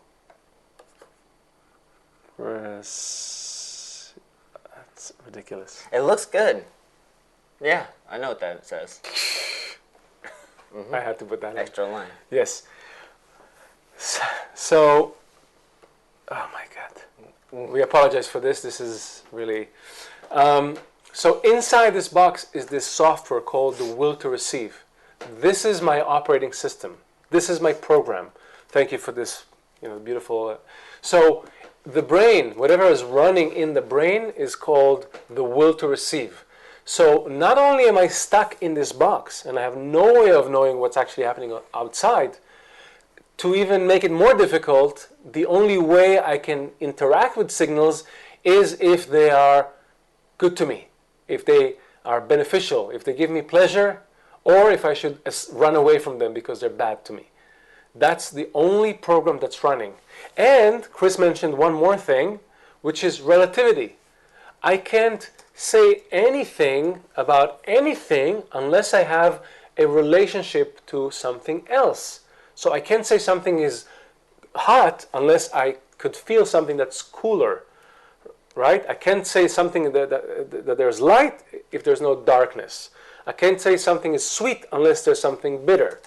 That's ridiculous. It looks good. Yeah, I know what that says. I had to put that in. Extra line. Yes. So, oh my God. We apologize for this. This is really... so inside this box is this software called the will to receive. This is my operating system. This is my program. Thank you for this, beautiful... So the brain, whatever is running in the brain is called the will to receive. So not only am I stuck in this box and I have no way of knowing what's actually happening outside, to even make it more difficult, the only way I can interact with signals is if they are good to me, if they are beneficial, if they give me pleasure, or if I should run away from them because they're bad to me. That's the only program that's running. And Chris mentioned one more thing, which is relativity. I can't say anything about anything unless I have a relationship to something else. So I can't say something is hot unless I could feel something that's cooler, right? I can't say something that there's light if there's no darkness. I can't say something is sweet unless there's something bitter.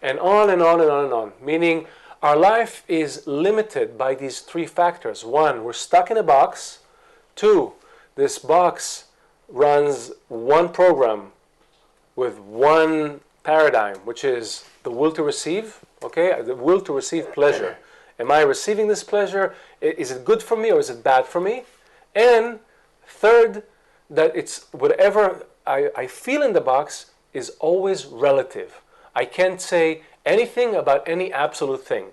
And on and on and on and on. Meaning our life is limited by these three factors. One, we're stuck in a box. Two, this box runs one program with one paradigm, which is the will to receive, okay? The will to receive pleasure. Am I receiving this pleasure? Is it good for me or is it bad for me? And third, that it's whatever I feel in the box is always relative. I can't say anything about any absolute thing.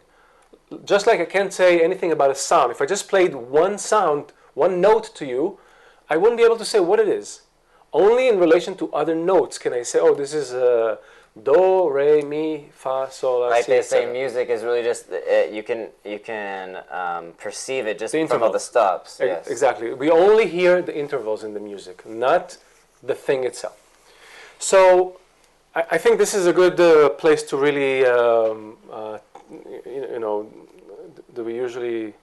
Just like I can't say anything about a sound. If I just played one sound, one note to you, I wouldn't be able to say what it is. Only in relation to other notes can I say, oh, this is do, re, mi, fa, sol, la, Like si, they etc. say, music is really just you can perceive it just The from all the stops. Yes. Exactly. We only hear the intervals in the music, not the thing itself. So I think this is a good place to really, do we usually,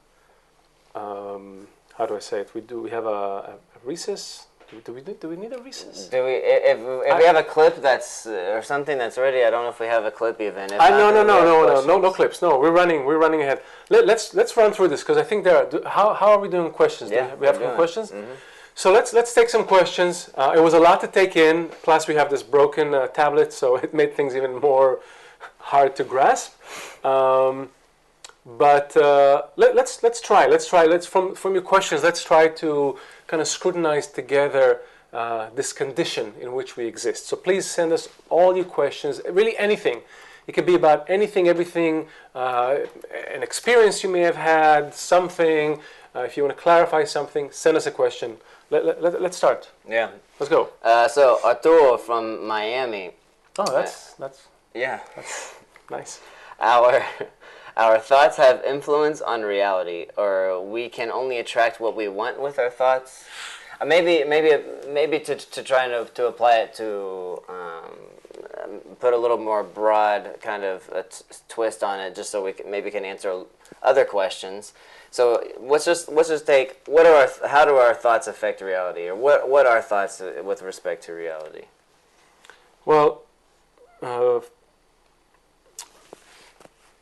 how do I say it? We have a recess? Do we need a recess? Do we? If we have a clip that's or something that's ready, I don't know if we have a clip even. If No not, clips. No, we're running ahead. Let's run through this because I think there are. How are we doing questions? Yeah, we have some questions. Mm-hmm. So let's take some questions. It was a lot to take in. Plus we have this broken tablet, so it made things even more hard to grasp. But let's try. Let's from your questions. Let's try to kind of scrutinize together this condition in which we exist. So please send us all your questions. Really anything. It could be about anything, everything, an experience you may have had, something. If you want to clarify something, send us a question. Let's start. Yeah. Let's go. So Arturo from Miami. Oh, that's Yeah. That's nice. Our thoughts have influence on reality, or we can only attract what we want with our thoughts. Maybe to try to apply it to put a little more broad kind of twist on it, just so we can answer other questions. So let's just take how do our thoughts affect reality, or what are thoughts with respect to reality? Well,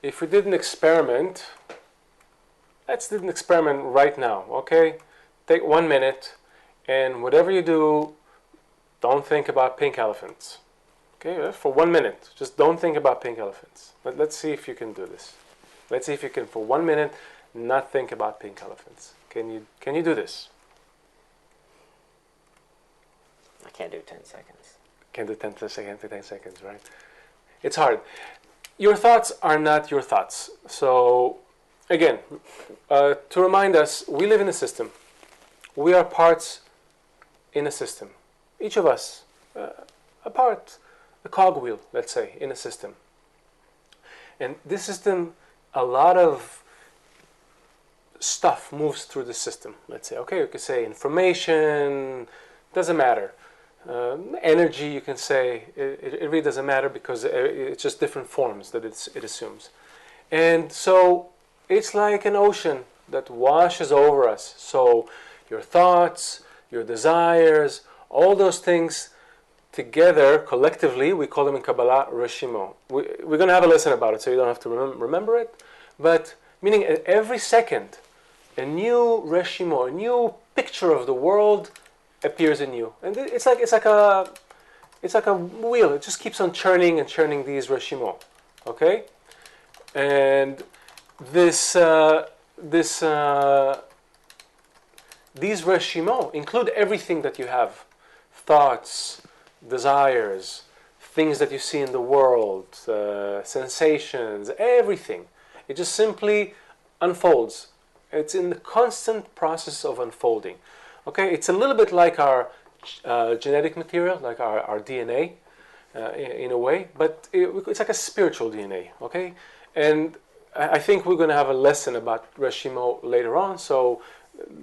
if we did an experiment, let's do an experiment right now, okay? Take 1 minute, and whatever you do, don't think about pink elephants. Okay, for 1 minute, just don't think about pink elephants. Let's see if you can do this. Let's see if you can, for 1 minute, not think about pink elephants. Can you do this? I can't do 10 seconds. Can't do 10 seconds, right? It's hard. Your thoughts are not your thoughts. So, again, to remind us, we live in a system. We are parts in a system. Each of us, a part, a cogwheel, let's say, in a system. And this system, a lot of stuff moves through the system. Let's say, okay, you could say information, doesn't matter. Energy, you can say, it really doesn't matter because it's just different forms that it assumes. And so it's like an ocean that washes over us. So your thoughts, your desires, all those things together, collectively, we call them in Kabbalah Reshimo. We're going to have a lesson about it, so you don't have to remember it. But meaning every second, a new Reshimo, a new picture of the world appears in you, and it's like a wheel. It just keeps on churning and churning these Reshimo. Okay, and these Reshimo include everything that you have: thoughts, desires, things that you see in the world, sensations, everything. It just simply unfolds. It's in the constant process of unfolding. Okay, it's a little bit like our genetic material, like our DNA, in a way, but it's like a spiritual DNA. Okay, and I think we're going to have a lesson about Reshimo later on, so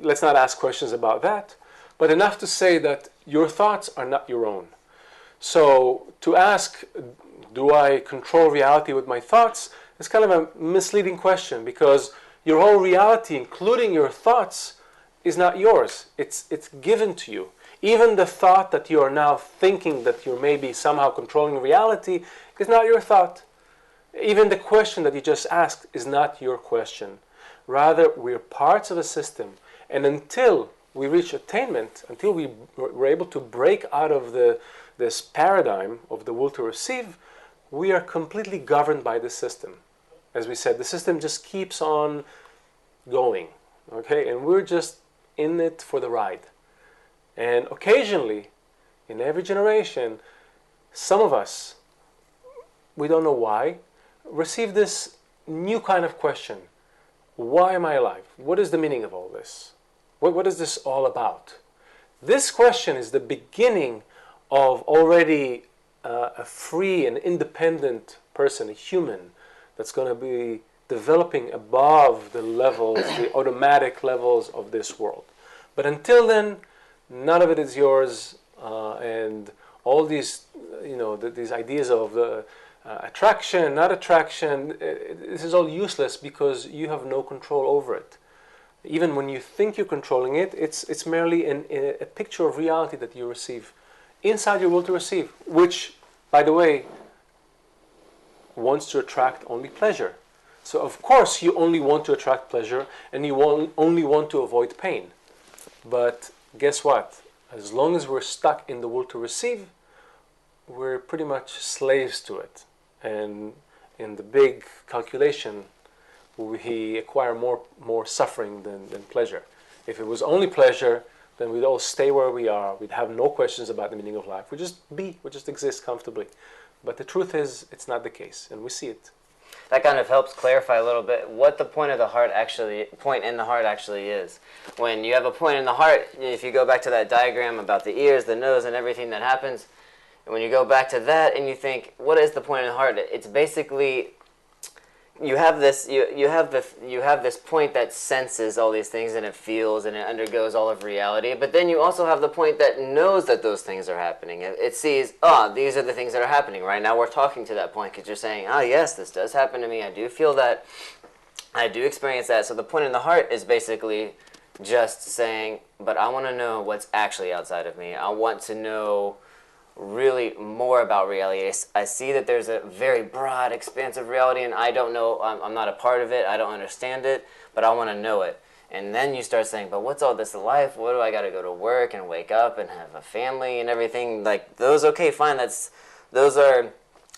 let's not ask questions about that. But enough to say that your thoughts are not your own. So to ask, do I control reality with my thoughts? It's kind of a misleading question, because your whole reality, including your thoughts, is not yours. It's given to you. Even the thought that you are now thinking that you're maybe somehow controlling reality is not your thought. Even the question that you just asked is not your question. Rather, we're parts of a system. And until we reach attainment, until we're able to break out of this paradigm of the will to receive, we are completely governed by the system. As we said, the system just keeps on going, okay? And we're just in it for the ride. And occasionally, in every generation, some of us, we don't know why, receive this new kind of question. Why am I alive? What is the meaning of all this? What is this all about? This question is the beginning of already a free and independent person, a human, that's going to be developing above the levels, the automatic levels of this world. But until then, none of it is yours, and all these, these ideas of attraction, not attraction, this is all useless because you have no control over it. Even when you think you're controlling it, it's merely a picture of reality that you receive inside your will to receive, which, by the way, wants to attract only pleasure. So of course you only want to attract pleasure, and you only want to avoid pain. But guess what? As long as we're stuck in the will to receive, we're pretty much slaves to it. And in the big calculation, we acquire more suffering than pleasure. If it was only pleasure, then we'd all stay where we are. We'd have no questions about the meaning of life. We'd just exist comfortably. But the truth is, it's not the case, and we see it. That kind of helps clarify a little bit what the point in the heart actually is. When you have a point in the heart, if you go back to that diagram about the ears, the nose, and everything that happens, and when you go back to that and you think, what is the point in the heart? It's basically, you have this point that senses all these things, and it feels and it undergoes all of reality. But then you also have the point that knows that those things are happening. It sees, these are the things that are happening. Right now we're talking to that point because you're saying, yes, this does happen to me. I do feel that. I do experience that. So the point in the heart is basically just saying, but I want to know what's actually outside of me. I want to know really more about reality. I see that there's a very broad, expansive reality, and I don't know, I'm not a part of it, I don't understand it, but I want to know it. And then you start saying, but what's all this life? What do I got to go to work and wake up and have a family and everything? Like, those, okay, fine,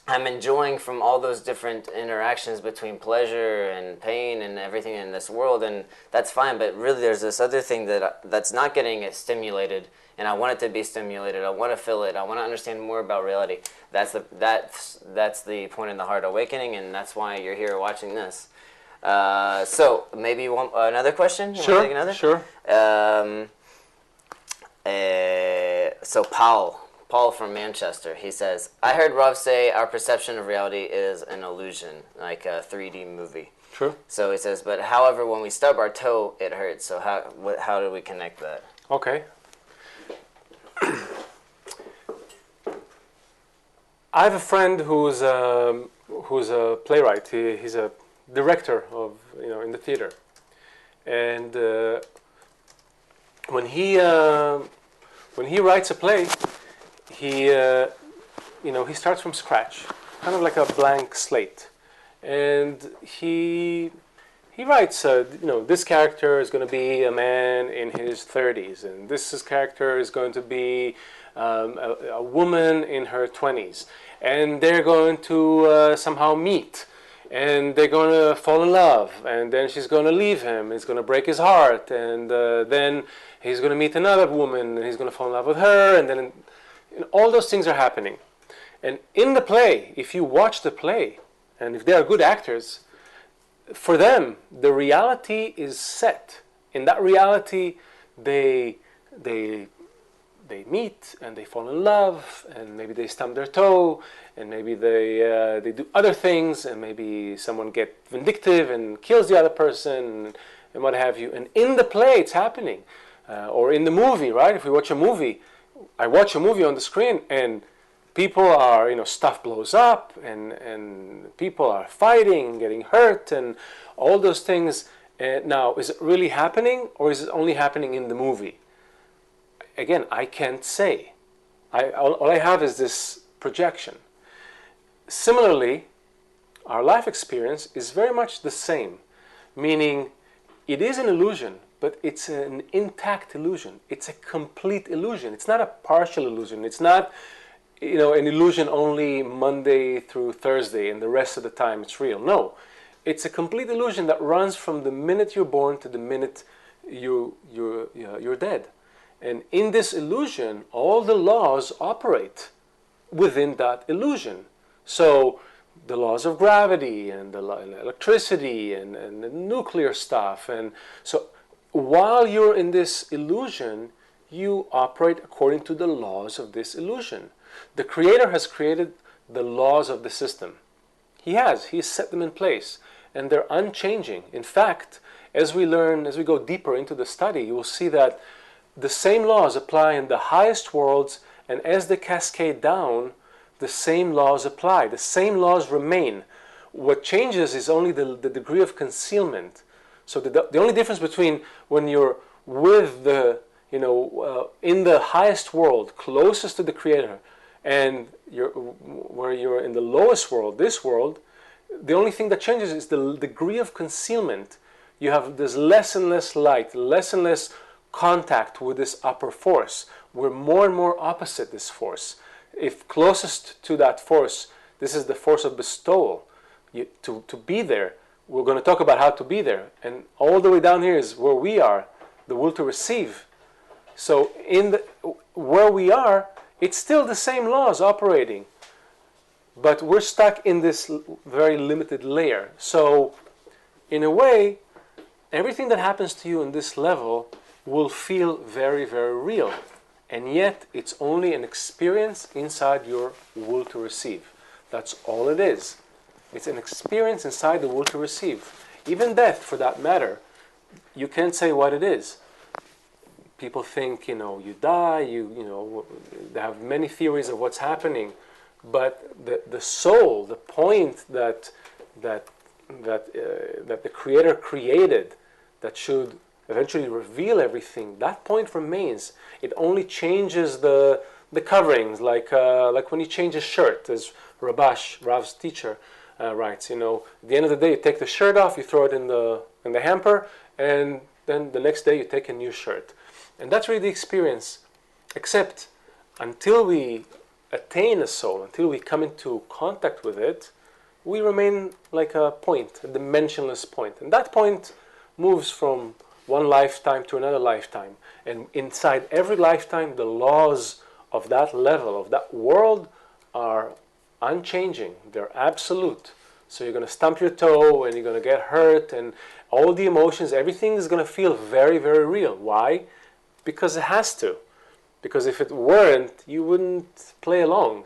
I'm enjoying from all those different interactions between pleasure and pain and everything in this world, and that's fine, but really there's this other thing that's not getting it stimulated, and I want it to be stimulated. I want to feel it. I want to understand more about reality. That's the point in the heart awakening, and that's why you're here watching this. So maybe another question? You Sure, want to take another? sure. So Paul from Manchester, he says, I heard Rav say our perception of reality is an illusion, like a 3D movie. True. So he says, but however, when we stub our toe, it hurts. So how do we connect that? Okay. I have a friend who's a playwright. He's a director of in the theater, and when he writes a play, he starts from scratch, kind of like a blank slate, and he writes this character is going to be a man in his 30s, and this character is going to be a woman in her 20s, and they're going to somehow meet, and they're going to fall in love, and then she's going to leave him, it's going to break his heart, and then he's going to meet another woman, and he's going to fall in love with her, and then all those things are happening. And in the play, if you watch the play, and if they are good actors, for them, the reality is set. In that reality, they meet and they fall in love, and maybe they stump their toe, and maybe they do other things, and maybe someone gets vindictive and kills the other person, and what have you. And in the play, it's happening, or in the movie, right? If we watch a movie, I watch a movie on the screen, and people are, stuff blows up, and people are fighting, getting hurt, and all those things. Now, is it really happening, or is it only happening in the movie? Again, I can't say. All I have is this projection. Similarly, our life experience is very much the same, meaning it is an illusion, but it's an intact illusion. It's a complete illusion. It's not a partial illusion. It's not an illusion only Monday through Thursday and the rest of the time it's real. No, it's a complete illusion that runs from the minute you're born to the minute you're dead. And in this illusion, all the laws operate within that illusion. So the laws of gravity and the electricity and the nuclear stuff. And so while you're in this illusion, you operate according to the laws of this illusion. The Creator has created the laws of the system. He's set them in place, and they're unchanging. In fact, as we go deeper into the study, you will see that the same laws apply in the highest worlds, and as they cascade down, the same laws apply. The same laws remain. What changes is only the degree of concealment. So the only difference between when you're with in the highest world, closest to the Creator, and where you're in the lowest world, this world, the only thing that changes is the degree of concealment. There's less and less light, less and less contact with this upper force. We're more and more opposite this force. If closest to that force, this is the force of bestowal. To be there, we're going to talk about how to be there. And all the way down here is where we are, the will to receive. So where we are, it's still the same laws operating. But we're stuck in this very limited layer. So in a way, everything that happens to you in this level will feel very, very real. And yet, it's only an experience inside your will to receive. That's all it is. It's an experience inside the will to receive. Even death, for that matter, you can't say what it is. People think, you die, they have many theories of what's happening. But the soul, the point that the Creator created, that should eventually reveal everything, that point remains. It only changes the coverings, like when you change a shirt, as Rav's teacher, writes. At the end of the day, you take the shirt off, you throw it in the hamper, and then the next day you take a new shirt. And that's really the experience. Except until we attain a soul, until we come into contact with it, we remain like a point, a dimensionless point. And that point moves from one lifetime to another lifetime. And inside every lifetime, the laws of that level, of that world, are unchanging. They're absolute. So you're going to stump your toe, and you're going to get hurt, and all the emotions, everything is going to feel very, very real. Why? Because it has to. Because if it weren't, you wouldn't play along.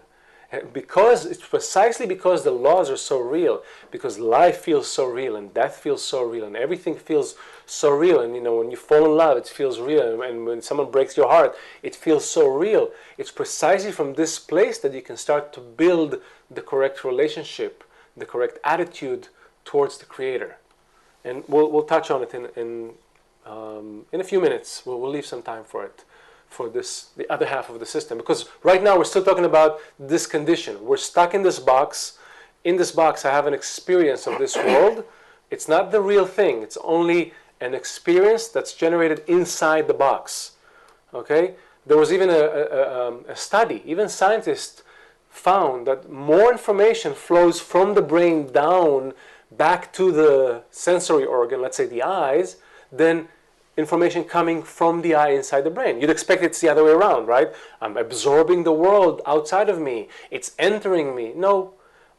Because it's precisely because the laws are so real, because life feels so real, and death feels so real, and everything feels so real. And when you fall in love, it feels real, and when someone breaks your heart, it feels so real. It's precisely from this place that you can start to build the correct relationship, the correct attitude towards the Creator. And we'll touch on it in a few minutes. We'll leave some time for it, for the other half of the system. Because right now we're still talking about this condition. We're stuck in this box. In this box I have an experience of this world. It's not the real thing. It's only an experience that's generated inside the box. Okay? There was even a study. Even scientists found that more information flows from the brain down back to the sensory organ, let's say the eyes, than information coming from the eye inside the brain. You'd expect it's the other way around, right? I'm absorbing the world outside of me. It's entering me. No,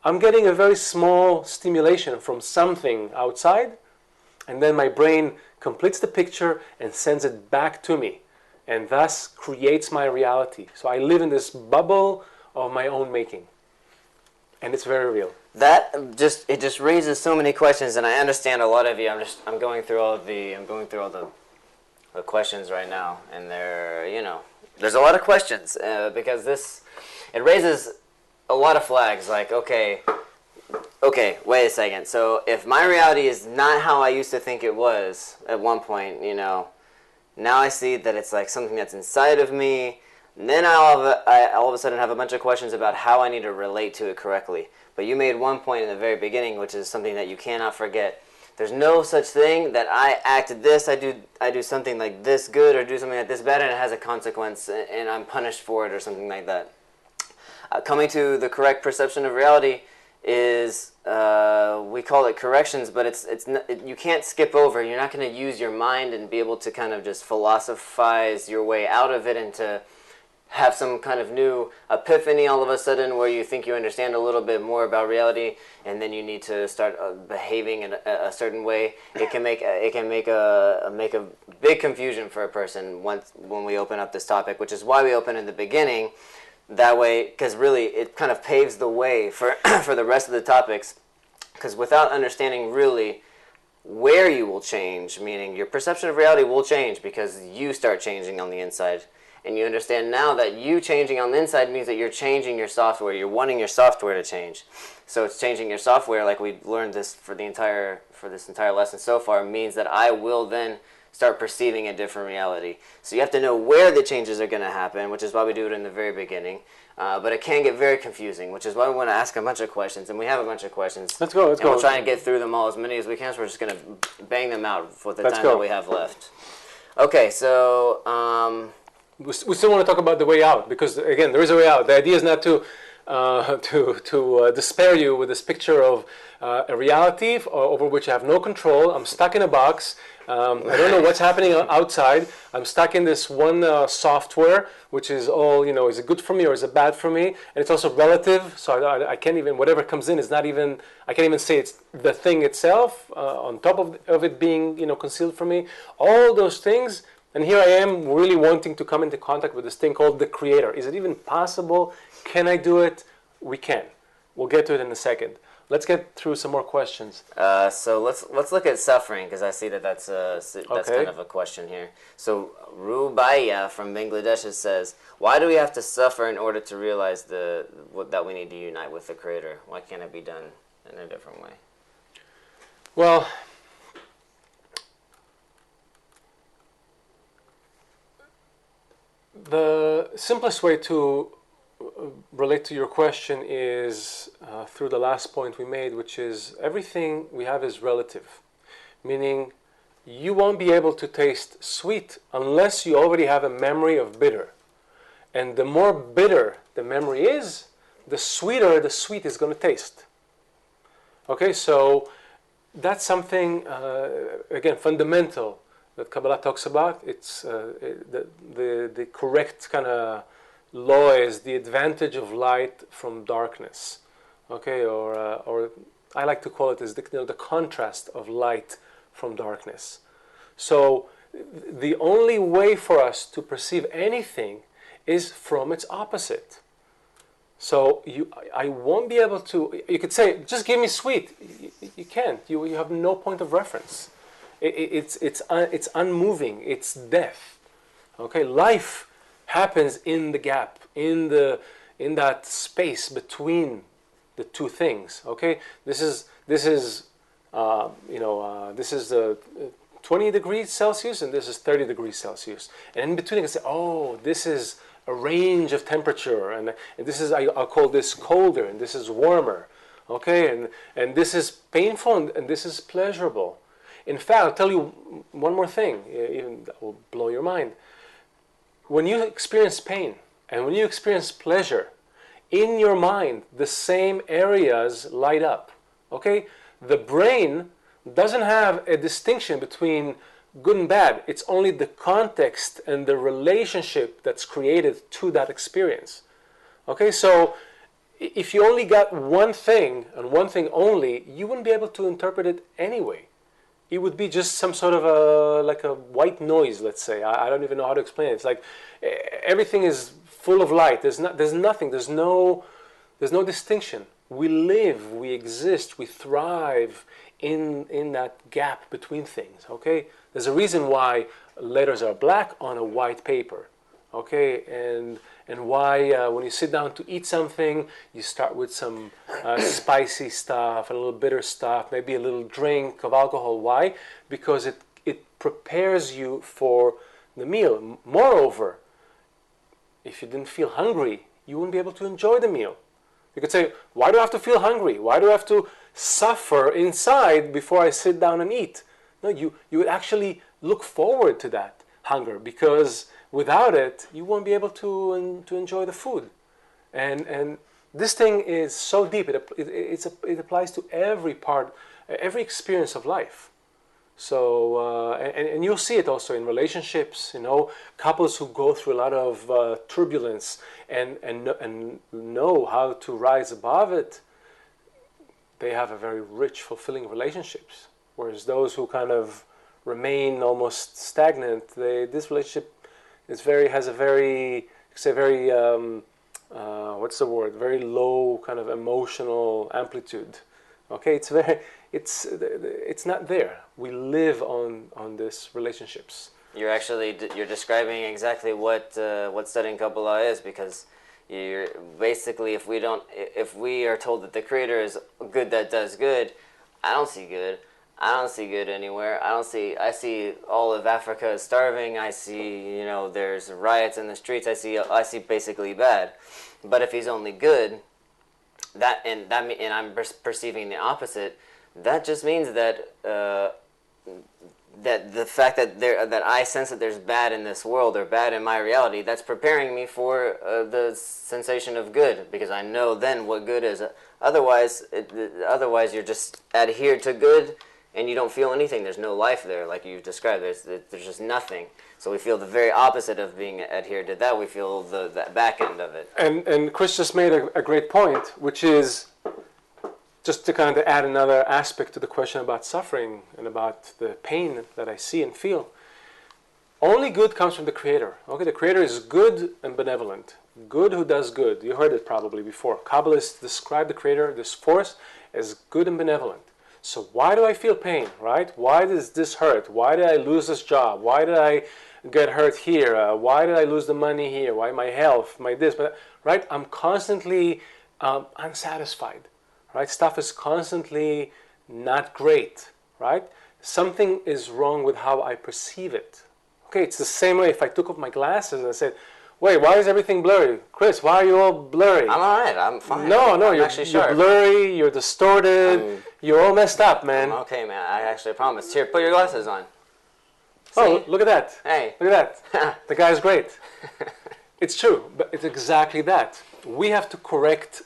I'm getting a very small stimulation from something outside, and then my brain completes the picture and sends it back to me, and thus creates my reality. So I live in this bubble of my own making, and it's very real. It just raises so many questions, and I understand a lot of you. I'm going through all the questions right now, and there's a lot of questions because it raises a lot of flags. Like, okay, wait a second. So if my reality is not how I used to think it was at one point, now I see that it's like something that's inside of me. And then I all of a sudden have a bunch of questions about how I need to relate to it correctly. But you made one point in the very beginning, which is something that you cannot forget. There's no such thing that I acted this, I do something like this good, or do something like this bad, and it has a consequence, and I'm punished for it, or something like that. Coming to the correct perception of reality is, we call it corrections, but you can't skip over. You're not going to use your mind and be able to kind of just philosophize your way out of it and to have some kind of new epiphany all of a sudden where you think you understand a little bit more about reality, and then you need to start behaving in a certain way. It can make a big confusion for a person when we open up this topic, which is why we open in the beginning. That way, because really it kind of paves the way for for the rest of the topics. Because without understanding really where you will change, meaning your perception of reality will change because you start changing on the inside. And you understand now that you changing on the inside means that you're changing your software. You're wanting your software to change. So it's changing your software, like we learned this for this entire lesson so far, means that I will then start perceiving a different reality. So you have to know where the changes are going to happen, which is why we do it in the very beginning. But it can get very confusing, which is why we want to ask a bunch of questions, and we have a bunch of questions. Let's go. We'll try and get through them all, as many as we can, so we're just going to bang them out for the time that we have left. Okay, so we still want to talk about the way out, because again, there is a way out. The idea is not to despair you with this picture of a reality over which I have no control. I'm stuck in a box. I don't know what's happening outside. I'm stuck in this one software, which is all, is it good for me or is it bad for me? And it's also relative, so I can't even, whatever comes in is not even, I can't even say it's the thing itself, on top of it being, concealed from me. All those things. And here I am really wanting to come into contact with this thing called the Creator. Is it even possible? Can I do it? We can. We'll get to it in a second. Let's get through some more questions. So let's look at suffering, because I see that's kind of a question here. So Rubaiya from Bangladesh says, why do we have to suffer in order to realize that we need to unite with the Creator? Why can't it be done in a different way? Well, the simplest way to relate to your question is through the last point we made, which is everything we have is relative. Meaning, you won't be able to taste sweet unless you already have a memory of bitter. And the more bitter the memory is, the sweeter the sweet is going to taste. Okay, so that's something, again, fundamental that Kabbalah talks about. It's the correct kind of law is the advantage of light from darkness. Okay, or I like to call it as the contrast of light from darkness. So the only way for us to perceive anything is from its opposite. So I won't be able to, you could say, just give me sweet. You can't. You have no point of reference. It's unmoving. It's death. Okay, life happens in the gap, in that space between the two things. Okay, this is 20 degrees Celsius, and this is 30 degrees Celsius. And in between, I can say, oh, this is a range of temperature, and this is, I'll call this colder, and this is warmer. Okay, and this is painful, and this is pleasurable. In fact, I'll tell you one more thing, even that will blow your mind. When you experience pain and when you experience pleasure, in your mind, the same areas light up. Okay, the brain doesn't have a distinction between good and bad. It's only the context and the relationship that's created to that experience. Okay, so if you only got one thing and one thing only, you wouldn't be able to interpret it anyway. It would be just some sort of like a white noise, let's say. I don't even know how to explain it. It's like everything is full of light. There's nothing. There's no distinction. We live, we exist, we thrive in that gap between things. Okay, there's a reason why letters are black on a white paper. Okay, and why when you sit down to eat something, you start with some spicy stuff, a little bitter stuff, maybe a little drink of alcohol. Why? Because it prepares you for the meal. Moreover, if you didn't feel hungry, you wouldn't be able to enjoy the meal. You could say, why do I have to feel hungry? Why do I have to suffer inside before I sit down and eat? No, you would actually look forward to that hunger, because without it, you won't be able to enjoy the food. And this thing is so deep. It applies to every part, every experience of life. So and you'll see it also in relationships. You know, couples who go through a lot of turbulence and know how to rise above it, they have a very rich, fulfilling relationships. Whereas those who kind of remain almost stagnant, this relationship has a very what's the word? Very low kind of emotional amplitude. Okay, it's not there. We live on this relationships. You're describing exactly what studying Kabbalah is, because you're basically, if we are told that the Creator is good that does good, I don't see good. I don't see good anywhere. I see all of Africa starving. I see, there's riots in the streets. I see basically bad. But if he's only good, and I'm perceiving the opposite, that just means that that the fact that I sense that there's bad in this world or bad in my reality, that's preparing me for the sensation of good, because I know then what good is. Otherwise you're just adhered to good, and you don't feel anything. There's no life there, like you've described. There's just nothing. So we feel the very opposite of being adhered to that. We feel the back end of it. And Chris just made a great point, which is, just to kind of add another aspect to the question about suffering and about the pain that I see and feel. Only good comes from the Creator. Okay, the Creator is good and benevolent. Good who does good. You heard it probably before. Kabbalists describe the Creator, this force, as good and benevolent. So why do I feel pain, right? Why does this hurt? Why did I lose this job? Why did I get hurt here? Why did I lose the money here? Why my health, my this, right? I'm constantly unsatisfied, right? Stuff is constantly not great, right? Something is wrong with how I perceive it. Okay, it's the same way if I took off my glasses and I said, wait, why is everything blurry? Chris, why are you all blurry? I'm all right. I'm fine. No, you're blurry, you're distorted, you're all messed up, man. I'm okay, man. I actually promise. Here, put your glasses on. See? Oh, look at that. Hey. Look at that. The guy's great. It's true, but it's exactly that. We have to correct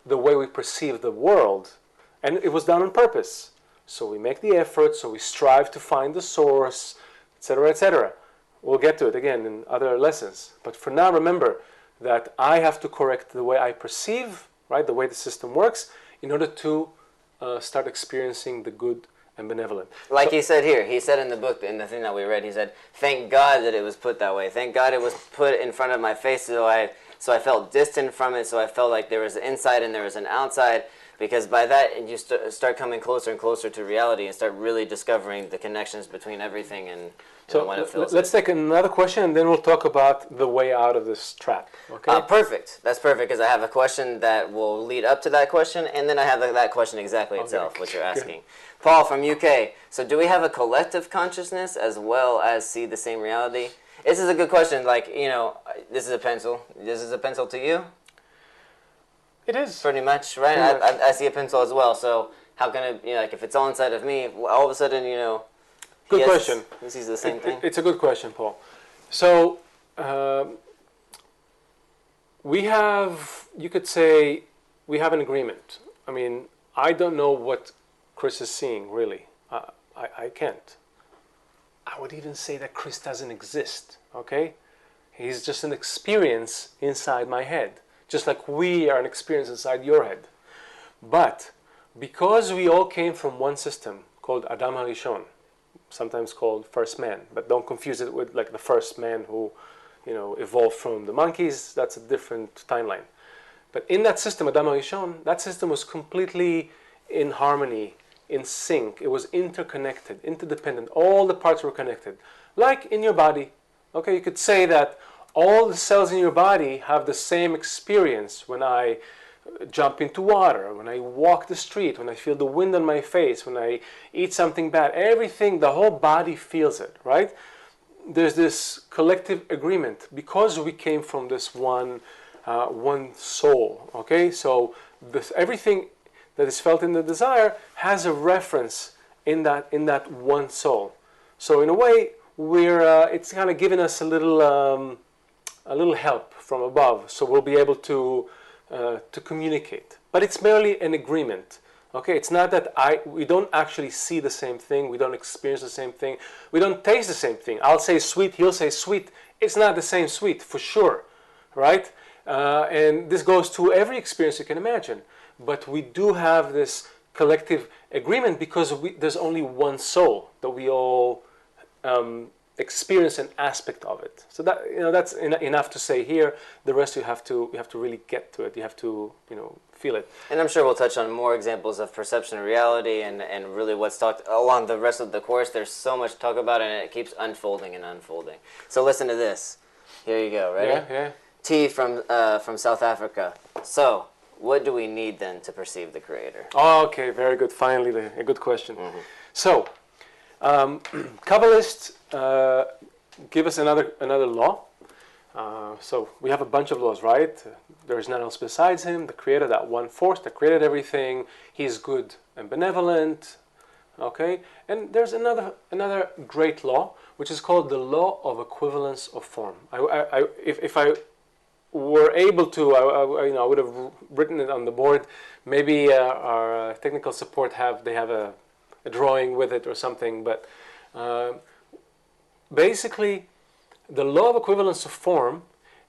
the way we perceive the world, and it was done on purpose. So we make the effort, so we strive to find the source, etc., etc. We'll get to it again in other lessons. But for now, remember that I have to correct the way I perceive, right, the way the system works, in order to start experiencing the good and benevolent. Like he said here, he said in the book, in the thing that we read, he said, "Thank God that it was put that way. Thank God it was put in front of my face, so I felt distant from it, so I felt like there was an inside and there was an outside." Because by that, you start coming closer and closer to reality and start really discovering the connections between everything and So when it feels. let's take another question, and then we'll talk about the way out of this trap. Okay? Perfect. That's perfect, because I have a question that will lead up to that question, and then I have that question exactly itself, what you're asking. Paul from UK. So do we have a collective consciousness as well as see the same reality? This is a good question. Like, this is a pencil. This is a pencil to you? It is. Pretty much, right? I see a pencil as well. So how can it, like if it's all inside of me, all of a sudden, Good question. He sees the same thing. It's a good question, Paul. So we have, you could say, we have an agreement. I mean, I don't know what Chris is seeing, really. I can't. I would even say that Chris doesn't exist, okay? He's just an experience inside my head, just like we are an experience inside your head. But because we all came from one system called Adam HaRishon, sometimes called first man, but don't confuse it with like the first man who, evolved from the monkeys. That's a different timeline. But in that system, Adam HaRishon, that system was completely in harmony, in sync. It was interconnected, interdependent. All the parts were connected, like in your body. Okay, you could say that all the cells in your body have the same experience when I jump into water, when I walk the street, when I feel the wind on my face, when I eat something bad. Everything, the whole body feels it, right? There's this collective agreement because we came from this one soul, okay? So everything that is felt in the desire has a reference in that one soul. So in a way, it's kind of giving us a little help from above, so we'll be able to communicate. But it's merely an agreement. Okay, it's not that we don't actually see the same thing, we don't experience the same thing, we don't taste the same thing. I'll say sweet, he'll say sweet. It's not the same sweet, for sure, right? And this goes to every experience you can imagine. But we do have this collective agreement because there's only one soul that we all experience an aspect of it. So that that's enough to say here. The rest you have to really get to it. You have to feel it. And I'm sure we'll touch on more examples of perception of reality and really what's talked along the rest of the course. There's so much to talk about, and it keeps unfolding and unfolding. So listen to this. Here you go. Ready? Yeah. T from South Africa. So what do we need then to perceive the Creator? Oh, okay, very good. Finally, a good question. Mm-hmm. So, Kabbalists give us another law. So we have a bunch of laws, right? There is none else besides Him, the Creator, that one force that created everything. He is good and benevolent. Okay, and there's another great law, which is called the law of equivalence of form. If I were able to, I would have written it on the board. Maybe our technical support have a drawing with it or something. But basically, the law of equivalence of form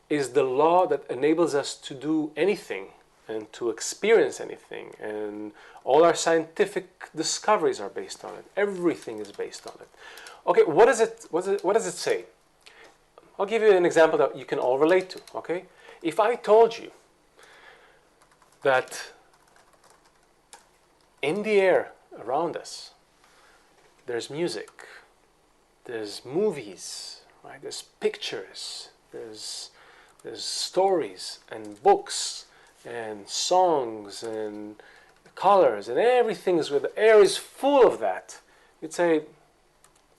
is the law that enables us to do anything and to experience anything, and all our scientific discoveries are based on it. Everything is based on it. Okay, what does it say? I'll give you an example that you can all relate to. Okay, if I told you that in the air around us there's music, there's movies, right? There's pictures, there's stories and books and songs and colors, and everything is where the air is full of that. You'd say,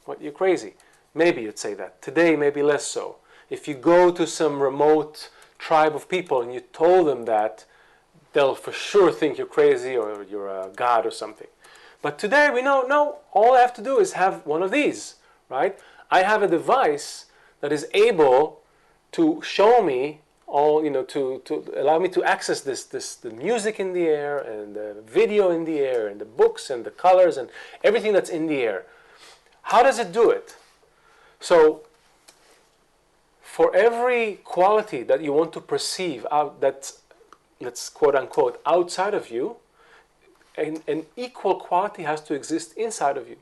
what, you're crazy. Maybe you'd say that. Today, maybe less so. If you go to some remote tribe of people and you told them that, they'll for sure think you're crazy or you're a god or something. But today we know, no, all I have to do is have one of these, right? I have a device that is able to show me all, to allow me to access the music in the air and the video in the air and the books and the colors and everything that's in the air. How does it do it? So, for every quality that you want to perceive out that's quote unquote outside of you, an equal quality has to exist inside of you.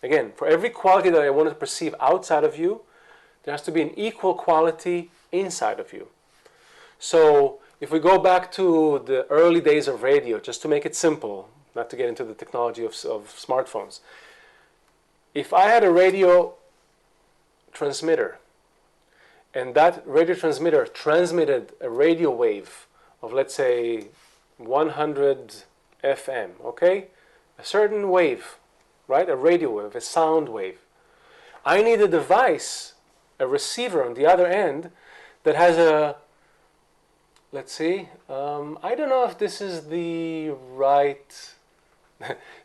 Again, for every quality that I want to perceive outside of you, there has to be an equal quality inside of you. So if we go back to the early days of radio, just to make it simple, not to get into the technology of smartphones, if I had a radio transmitter, and that radio transmitter transmitted a radio wave of, let's say, 100 FM, okay? A certain wave, right? A radio wave, a sound wave. I need a device, a receiver on the other end that has a, let's see, I don't know if this is the right,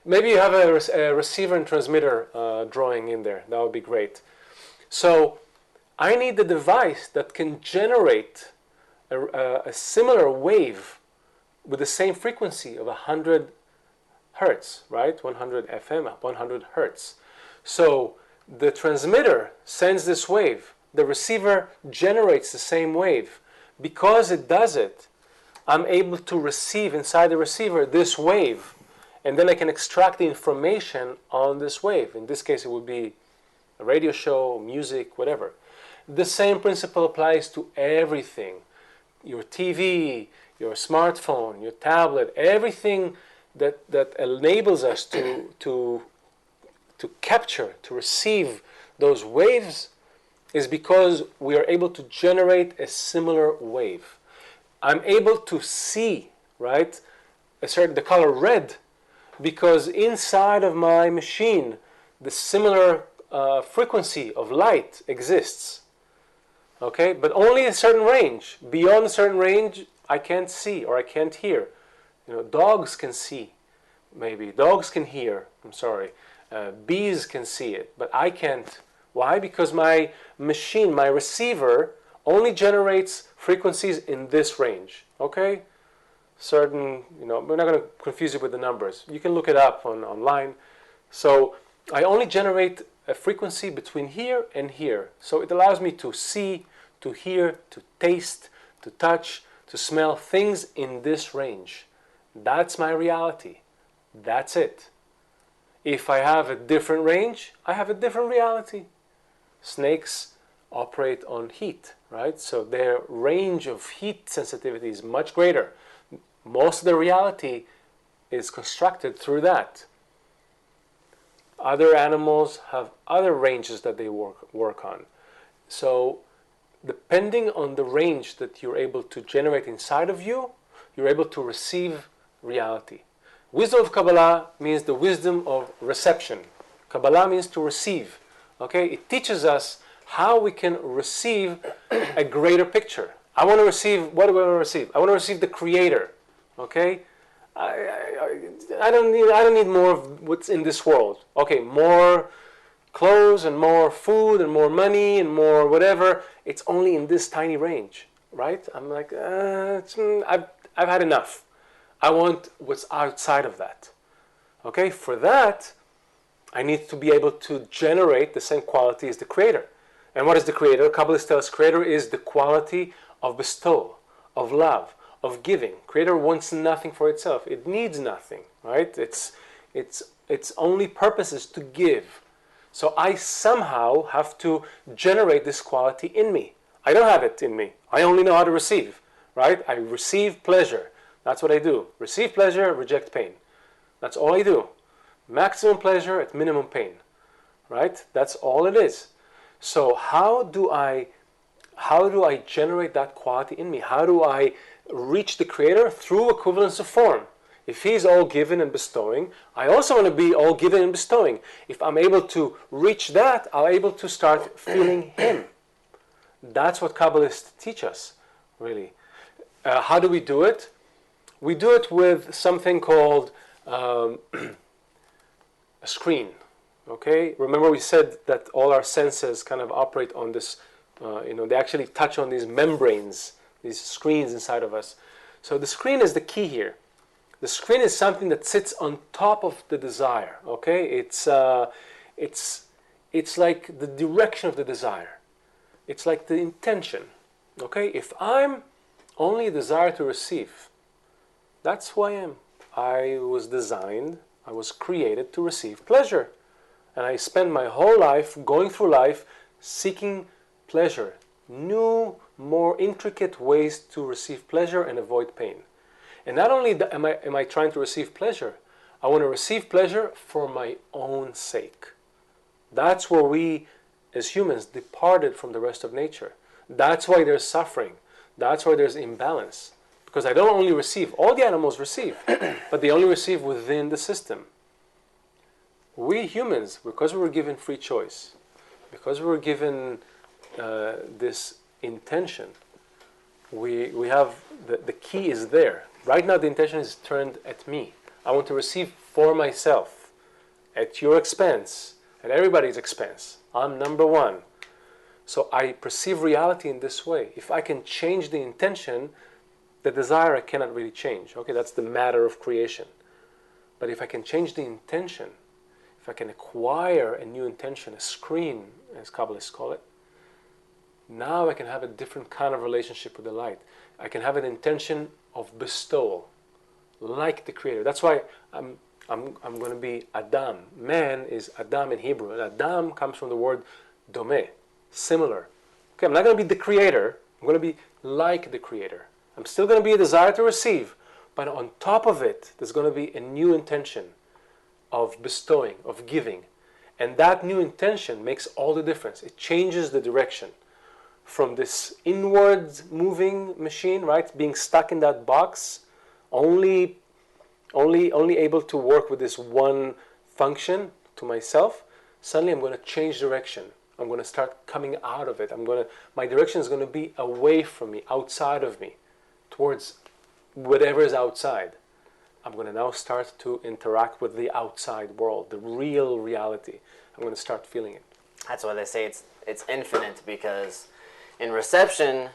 maybe you have a receiver and transmitter drawing in there. That would be great. So I need the device that can generate a similar wave with the same frequency of 100 hertz, right? 100 FM, 100 hertz. So the transmitter sends this wave. The receiver generates the same wave. Because it does it, I'm able to receive inside the receiver this wave. And then I can extract the information on this wave. In this case, it would be a radio show, music, whatever. The same principle applies to everything. Your TV, your smartphone, your tablet, everything that enables us to capture, to receive those waves is because we are able to generate a similar wave. I'm able to see, right, the color red because inside of my machine the similar frequency of light exists. Okay, but only a certain range. Beyond a certain range, I can't see or I can't hear. You know, dogs can see, maybe. Dogs can hear, I'm sorry. Bees can see it, but I can't. Why? Because my machine, my receiver, only generates frequencies in this range. Okay? Certain, you know, we're not going to confuse you with the numbers. You can look it up online. So I only generate a frequency between here and here. So it allows me to see, to hear, to taste, to touch, to smell things in this range. That's my reality. That's it. If I have a different range, I have a different reality. Snakes operate on heat, right? So their range of heat sensitivity is much greater. Most of the reality is constructed through that. Other animals have other ranges that they work on. So depending on the range that you're able to generate inside of you, you're able to receive reality. Wisdom of Kabbalah means the wisdom of reception. Kabbalah means to receive. Okay, it teaches us how we can receive a greater picture. I want to receive, what do I want to receive? I want to receive the Creator. Okay, I don't need more of what's in this world. Okay, more clothes and more food and more money and more whatever. It's only in this tiny range, right? I'm like, I've had enough. I want what's outside of that. Okay, for that, I need to be able to generate the same quality as the Creator. And what is the Creator? Kabbalists tell us Creator is the quality of bestowal, of love, of giving. Creator wants nothing for itself. It needs nothing, right? Its only purpose is to give. So I somehow have to generate this quality in me. I don't have it in me. I only know how to receive, right? I receive pleasure. That's what I do. Receive pleasure, reject pain. That's all I do. Maximum pleasure at minimum pain, right? That's all it is. So how do I generate that quality in me? How do I reach the Creator? Through equivalence of form. If He's all giving and bestowing, I also want to be all giving and bestowing. If I'm able to reach that, I'm able to start feeling Him. That's what Kabbalists teach us, really. How do we do it? We do it with something called a screen. Okay? Remember we said that all our senses kind of operate on this, they actually touch on these membranes, these screens inside of us. So the screen is the key here. The screen is something that sits on top of the desire. Okay? It's like the direction of the desire. It's like the intention. Okay? If I'm only a desire to receive, that's who I am. I was designed, I was created to receive pleasure. And I spend my whole life going through life seeking pleasure, new, more intricate ways to receive pleasure and avoid pain. And not only am I trying to receive pleasure, I want to receive pleasure for my own sake. That's where we, as humans, departed from the rest of nature. That's why there's suffering. That's why there's imbalance. Because I don't only receive, all the animals receive, but they only receive within the system. We humans, because we were given free choice, because we were given this intention, we have, the key is there. Right now the intention is turned at me. I want to receive for myself, at your expense, at everybody's expense. I'm number one. So I perceive reality in this way. If I can change the intention, the desire I cannot really change. Okay, that's the matter of creation. But if I can change the intention, if I can acquire a new intention, a screen, as Kabbalists call it, now I can have a different kind of relationship with the light. I can have an intention of bestowal, like the Creator. That's why I'm going to be Adam. Man is Adam in Hebrew. And Adam comes from the word domeh, similar. Okay, I'm not going to be the Creator. I'm going to be like the Creator. I'm still going to be a desire to receive, but on top of it, there's going to be a new intention of bestowing, of giving. And that new intention makes all the difference. It changes the direction from this inward moving machine, right, being stuck in that box, only able to work with this one function to myself. Suddenly I'm going to change direction. I'm going to start coming out of it. My direction is going to be away from me, outside of me, towards whatever is outside. I'm going to now start to interact with the outside world, the real reality. I'm going to start feeling it. That's why they say it's infinite, because in reception,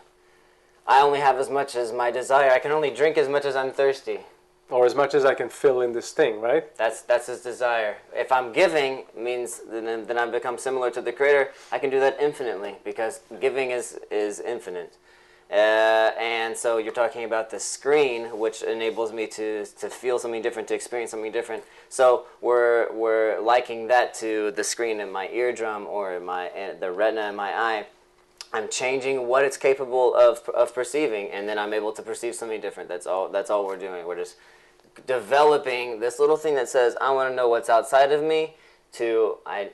I only have as much as my desire. I can only drink as much as I'm thirsty. Or as much as I can fill in this thing, right? That's his desire. If I'm giving, means then I become similar to the Creator. I can do that infinitely, because giving is infinite. And so you're talking about the screen, which enables me to feel something different, to experience something different. So we're liking that to the screen in my eardrum or the retina in my eye. I'm changing what it's capable of perceiving, and then I'm able to perceive something different. That's all we're doing. We're just developing this little thing that says, I want to know what's outside of me, to I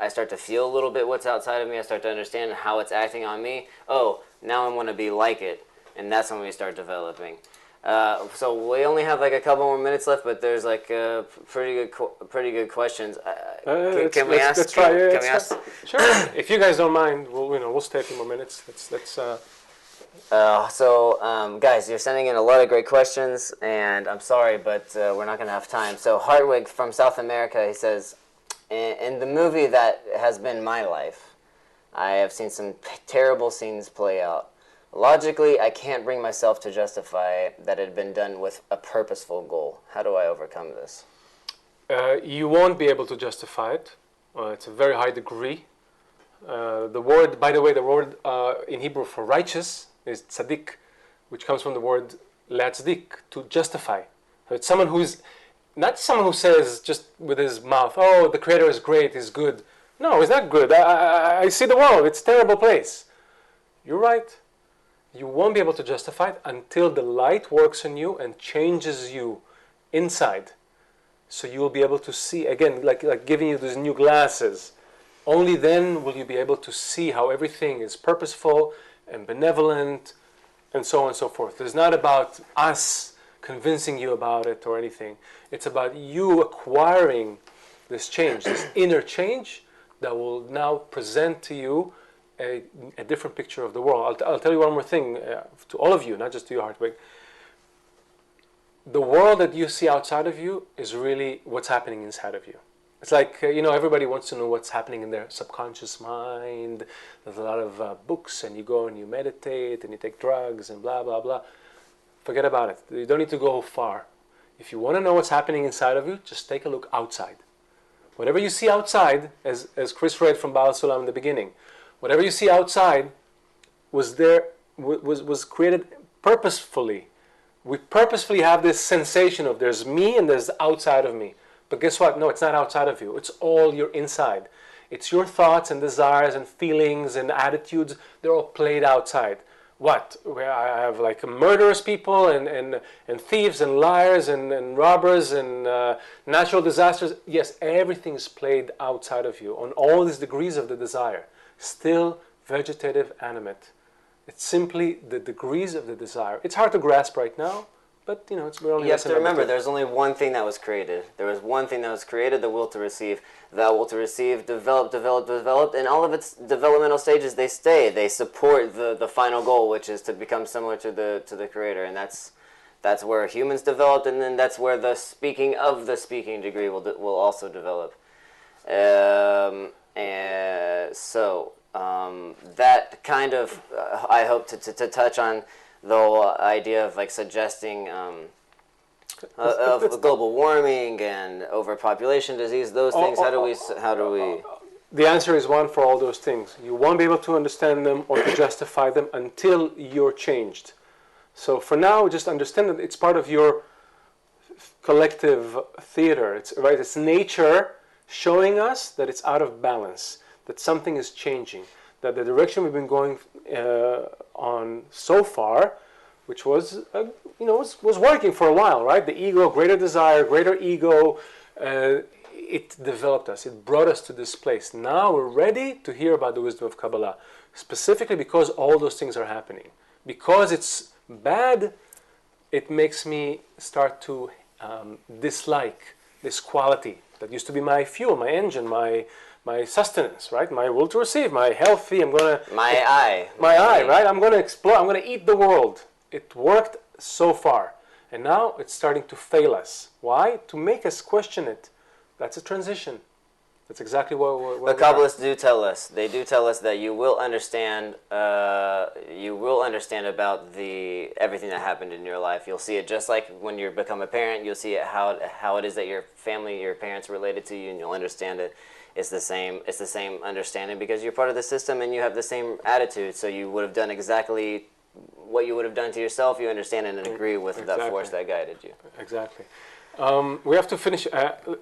start to feel a little bit what's outside of me. I start to understand how it's acting on me. Oh, now I want to be like it, and that's when we start developing. So we only have like a couple more minutes left, but there's like pretty good questions. Can we ask? Let's try. Can we ask? Sure. If you guys don't mind, we'll stay a few more minutes. Let's. So guys, you're sending in a lot of great questions, and I'm sorry, but we're not going to have time. So Hartwig from South America, he says, in the movie that has been my life, I have seen some terrible scenes play out. Logically, I can't bring myself to justify that it had been done with a purposeful goal. How do I overcome this? You won't be able to justify it. It's a very high degree. The word, by the way, in Hebrew for righteous is tzaddik, which comes from the word latzdik, to justify. So it's someone who's not someone who says just with his mouth, "Oh, the Creator is great, he's good." No, he's not good. I see the world; it's a terrible place. You're right. You won't be able to justify it until the light works on you and changes you inside. So you will be able to see, again, like giving you these new glasses. Only then will you be able to see how everything is purposeful and benevolent and so on and so forth. It's not about us convincing you about it or anything. It's about you acquiring this change, this inner change that will now present to you a different picture of the world. I'll tell you one more thing to all of you, not just to you, Hartwig. The world that you see outside of you is really what's happening inside of you. It's like, everybody wants to know what's happening in their subconscious mind. There's a lot of books, and you go and you meditate, and you take drugs, and blah, blah, blah. Forget about it. You don't need to go far. If you want to know what's happening inside of you, just take a look outside. Whatever you see outside, as Chris read from Baal Sulam in the beginning, whatever you see outside was created purposefully We purposefully have this sensation of there's me and there's the outside of me. But guess what? No, it's not outside of you. It's all your inside. It's your thoughts and desires and feelings and attitudes. They're all played outside. What? Where I have like murderous people and thieves and liars and robbers and natural disasters. Yes, everything is played outside of you on all these degrees of the desire. Still vegetative, animate. It's simply the degrees of the desire. It's hard to grasp right now, but you know, we're only. You have to remember, there's only one thing that was created. There was one thing that was created: the will to receive. That will to receive, developed, and all of its developmental stages, they stay. They support the final goal, which is to become similar to the Creator, and that's where humans developed, and then that's where the speaking of the speaking degree will also develop. That kind of I hope to touch on the whole idea of like suggesting of global warming and overpopulation, disease, those things. How do we? The answer is one for all those things. You won't be able to understand them or to justify them until you're changed. So for now, just understand that it's part of your collective theater. It's right. It's nature showing us that it's out of balance, that something is changing, that the direction we've been going on so far, which was was working for a while, right? The ego, greater desire, greater ego, it developed us. It brought us to this place. Now we're ready to hear about the wisdom of Kabbalah, specifically because all those things are happening. Because it's bad, it makes me start to dislike this quality that used to be my fuel, my engine, my sustenance, right? My will to receive, my healthy. My eye, right? I'm gonna explore. I'm gonna eat the world. It worked so far, and now it's starting to fail us. Why? To make us question it. That's a transition. That's exactly what the Kabbalists do tell us. They do tell us that you will understand. You will understand about everything that happened in your life. You'll see it just like when you become a parent. You'll see it how it is that your family, your parents related to you, and you'll understand it. It's the same understanding because you're part of the system and you have the same attitude. So you would have done exactly what you would have done to yourself. You understand it and agree with that force that guided you. Exactly. We have to finish.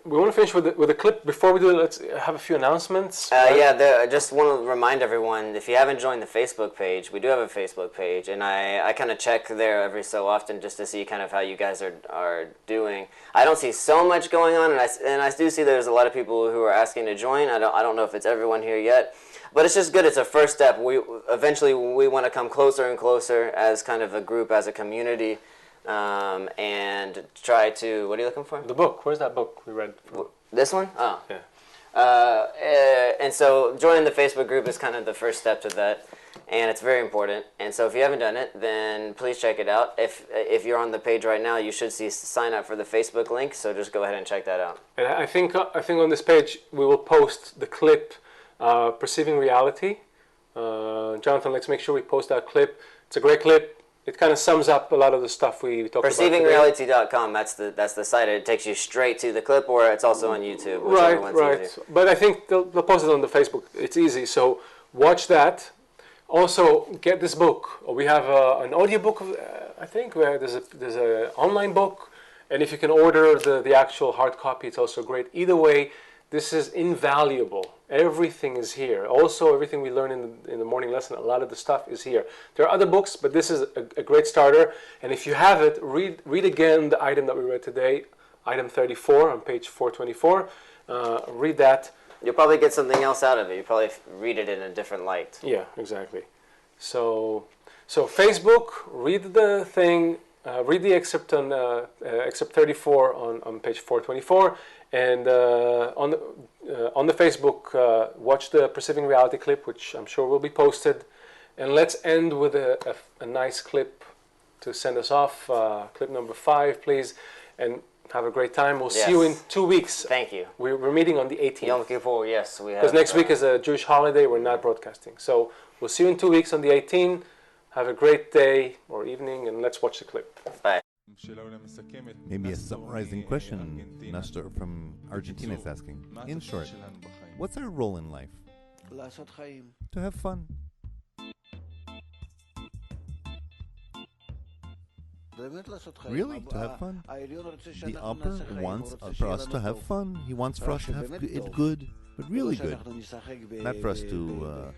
We want to finish with a clip. Before we do it, let's have a few announcements. I just want to remind everyone, if you haven't joined the Facebook page, we do have a Facebook page, and I kind of check there every so often just to see kind of how you guys are doing. I don't see so much going on, and I do see there's a lot of people who are asking to join. I don't know if it's everyone here yet, but it's just good. It's a first step. Eventually we want to come closer and closer as kind of a group, as a community. And try to, what are you looking for? The book. Where's that book we read from? This one? Oh. Yeah. And so joining the Facebook group is kind of the first step to that, and it's very important. And so if you haven't done it, then please check it out. If you're on the page right now, you should see sign up for the Facebook link, so just go ahead and check that out. And I think on this page we will post the clip, Perceiving Reality. Jonathan, let's make sure we post that clip. It's a great clip. It kind of sums up a lot of the stuff we talked about today. PerceivingReality.com, that's the site. It takes you straight to the clip, or it's also on YouTube, whichever one's easier. But I think they'll post it on the Facebook. It's easy, so watch that. Also, get this book. We have an audiobook, I think, where there's an online book, and if you can order the actual hard copy, it's also great. Either way, this is invaluable. Everything is here. Also, everything we learn in the morning lesson, a lot of the stuff is here. There are other books, but this is a great starter. And if you have it, read again the item that we read today, item 34 on page 424. Read that. You'll probably get something else out of it. You probably read it in a different light. Yeah, exactly. So Facebook, read the thing. Read the excerpt on excerpt 34 on page 424, and on the Facebook, watch the Perceiving Reality clip, which I'm sure will be posted. And let's end with a nice clip to send us off. Clip number 5, please, and have a great time. We'll see you in 2 weeks. Thank you. We're meeting on the 18th. Yom Kippur, yes, we have. Because next week is a Jewish holiday. We're not broadcasting, so we'll see you in 2 weeks on the 18th. Have a great day or evening, and let's watch the clip. Bye. Maybe a summarizing question Nestor from Argentina is asking. In short, what's our role in life? To have fun. Really? To have fun? The upper wants for us to have fun. He wants for us to have it good, but really good. Not for us to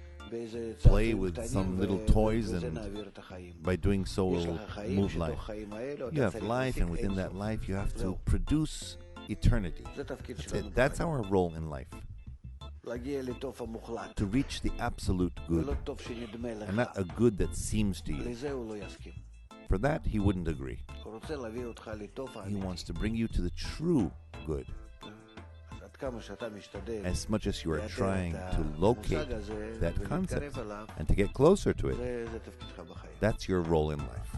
play with some little toys and by doing so we'll move life. You have life, and within that life you have to produce eternity. That's it. That's our role in life. To reach the absolute good, and not a good that seems to you. For that, he wouldn't agree. He wants to bring you to the true good. As much as you are trying to locate that concept and to get closer to it, that's your role in life.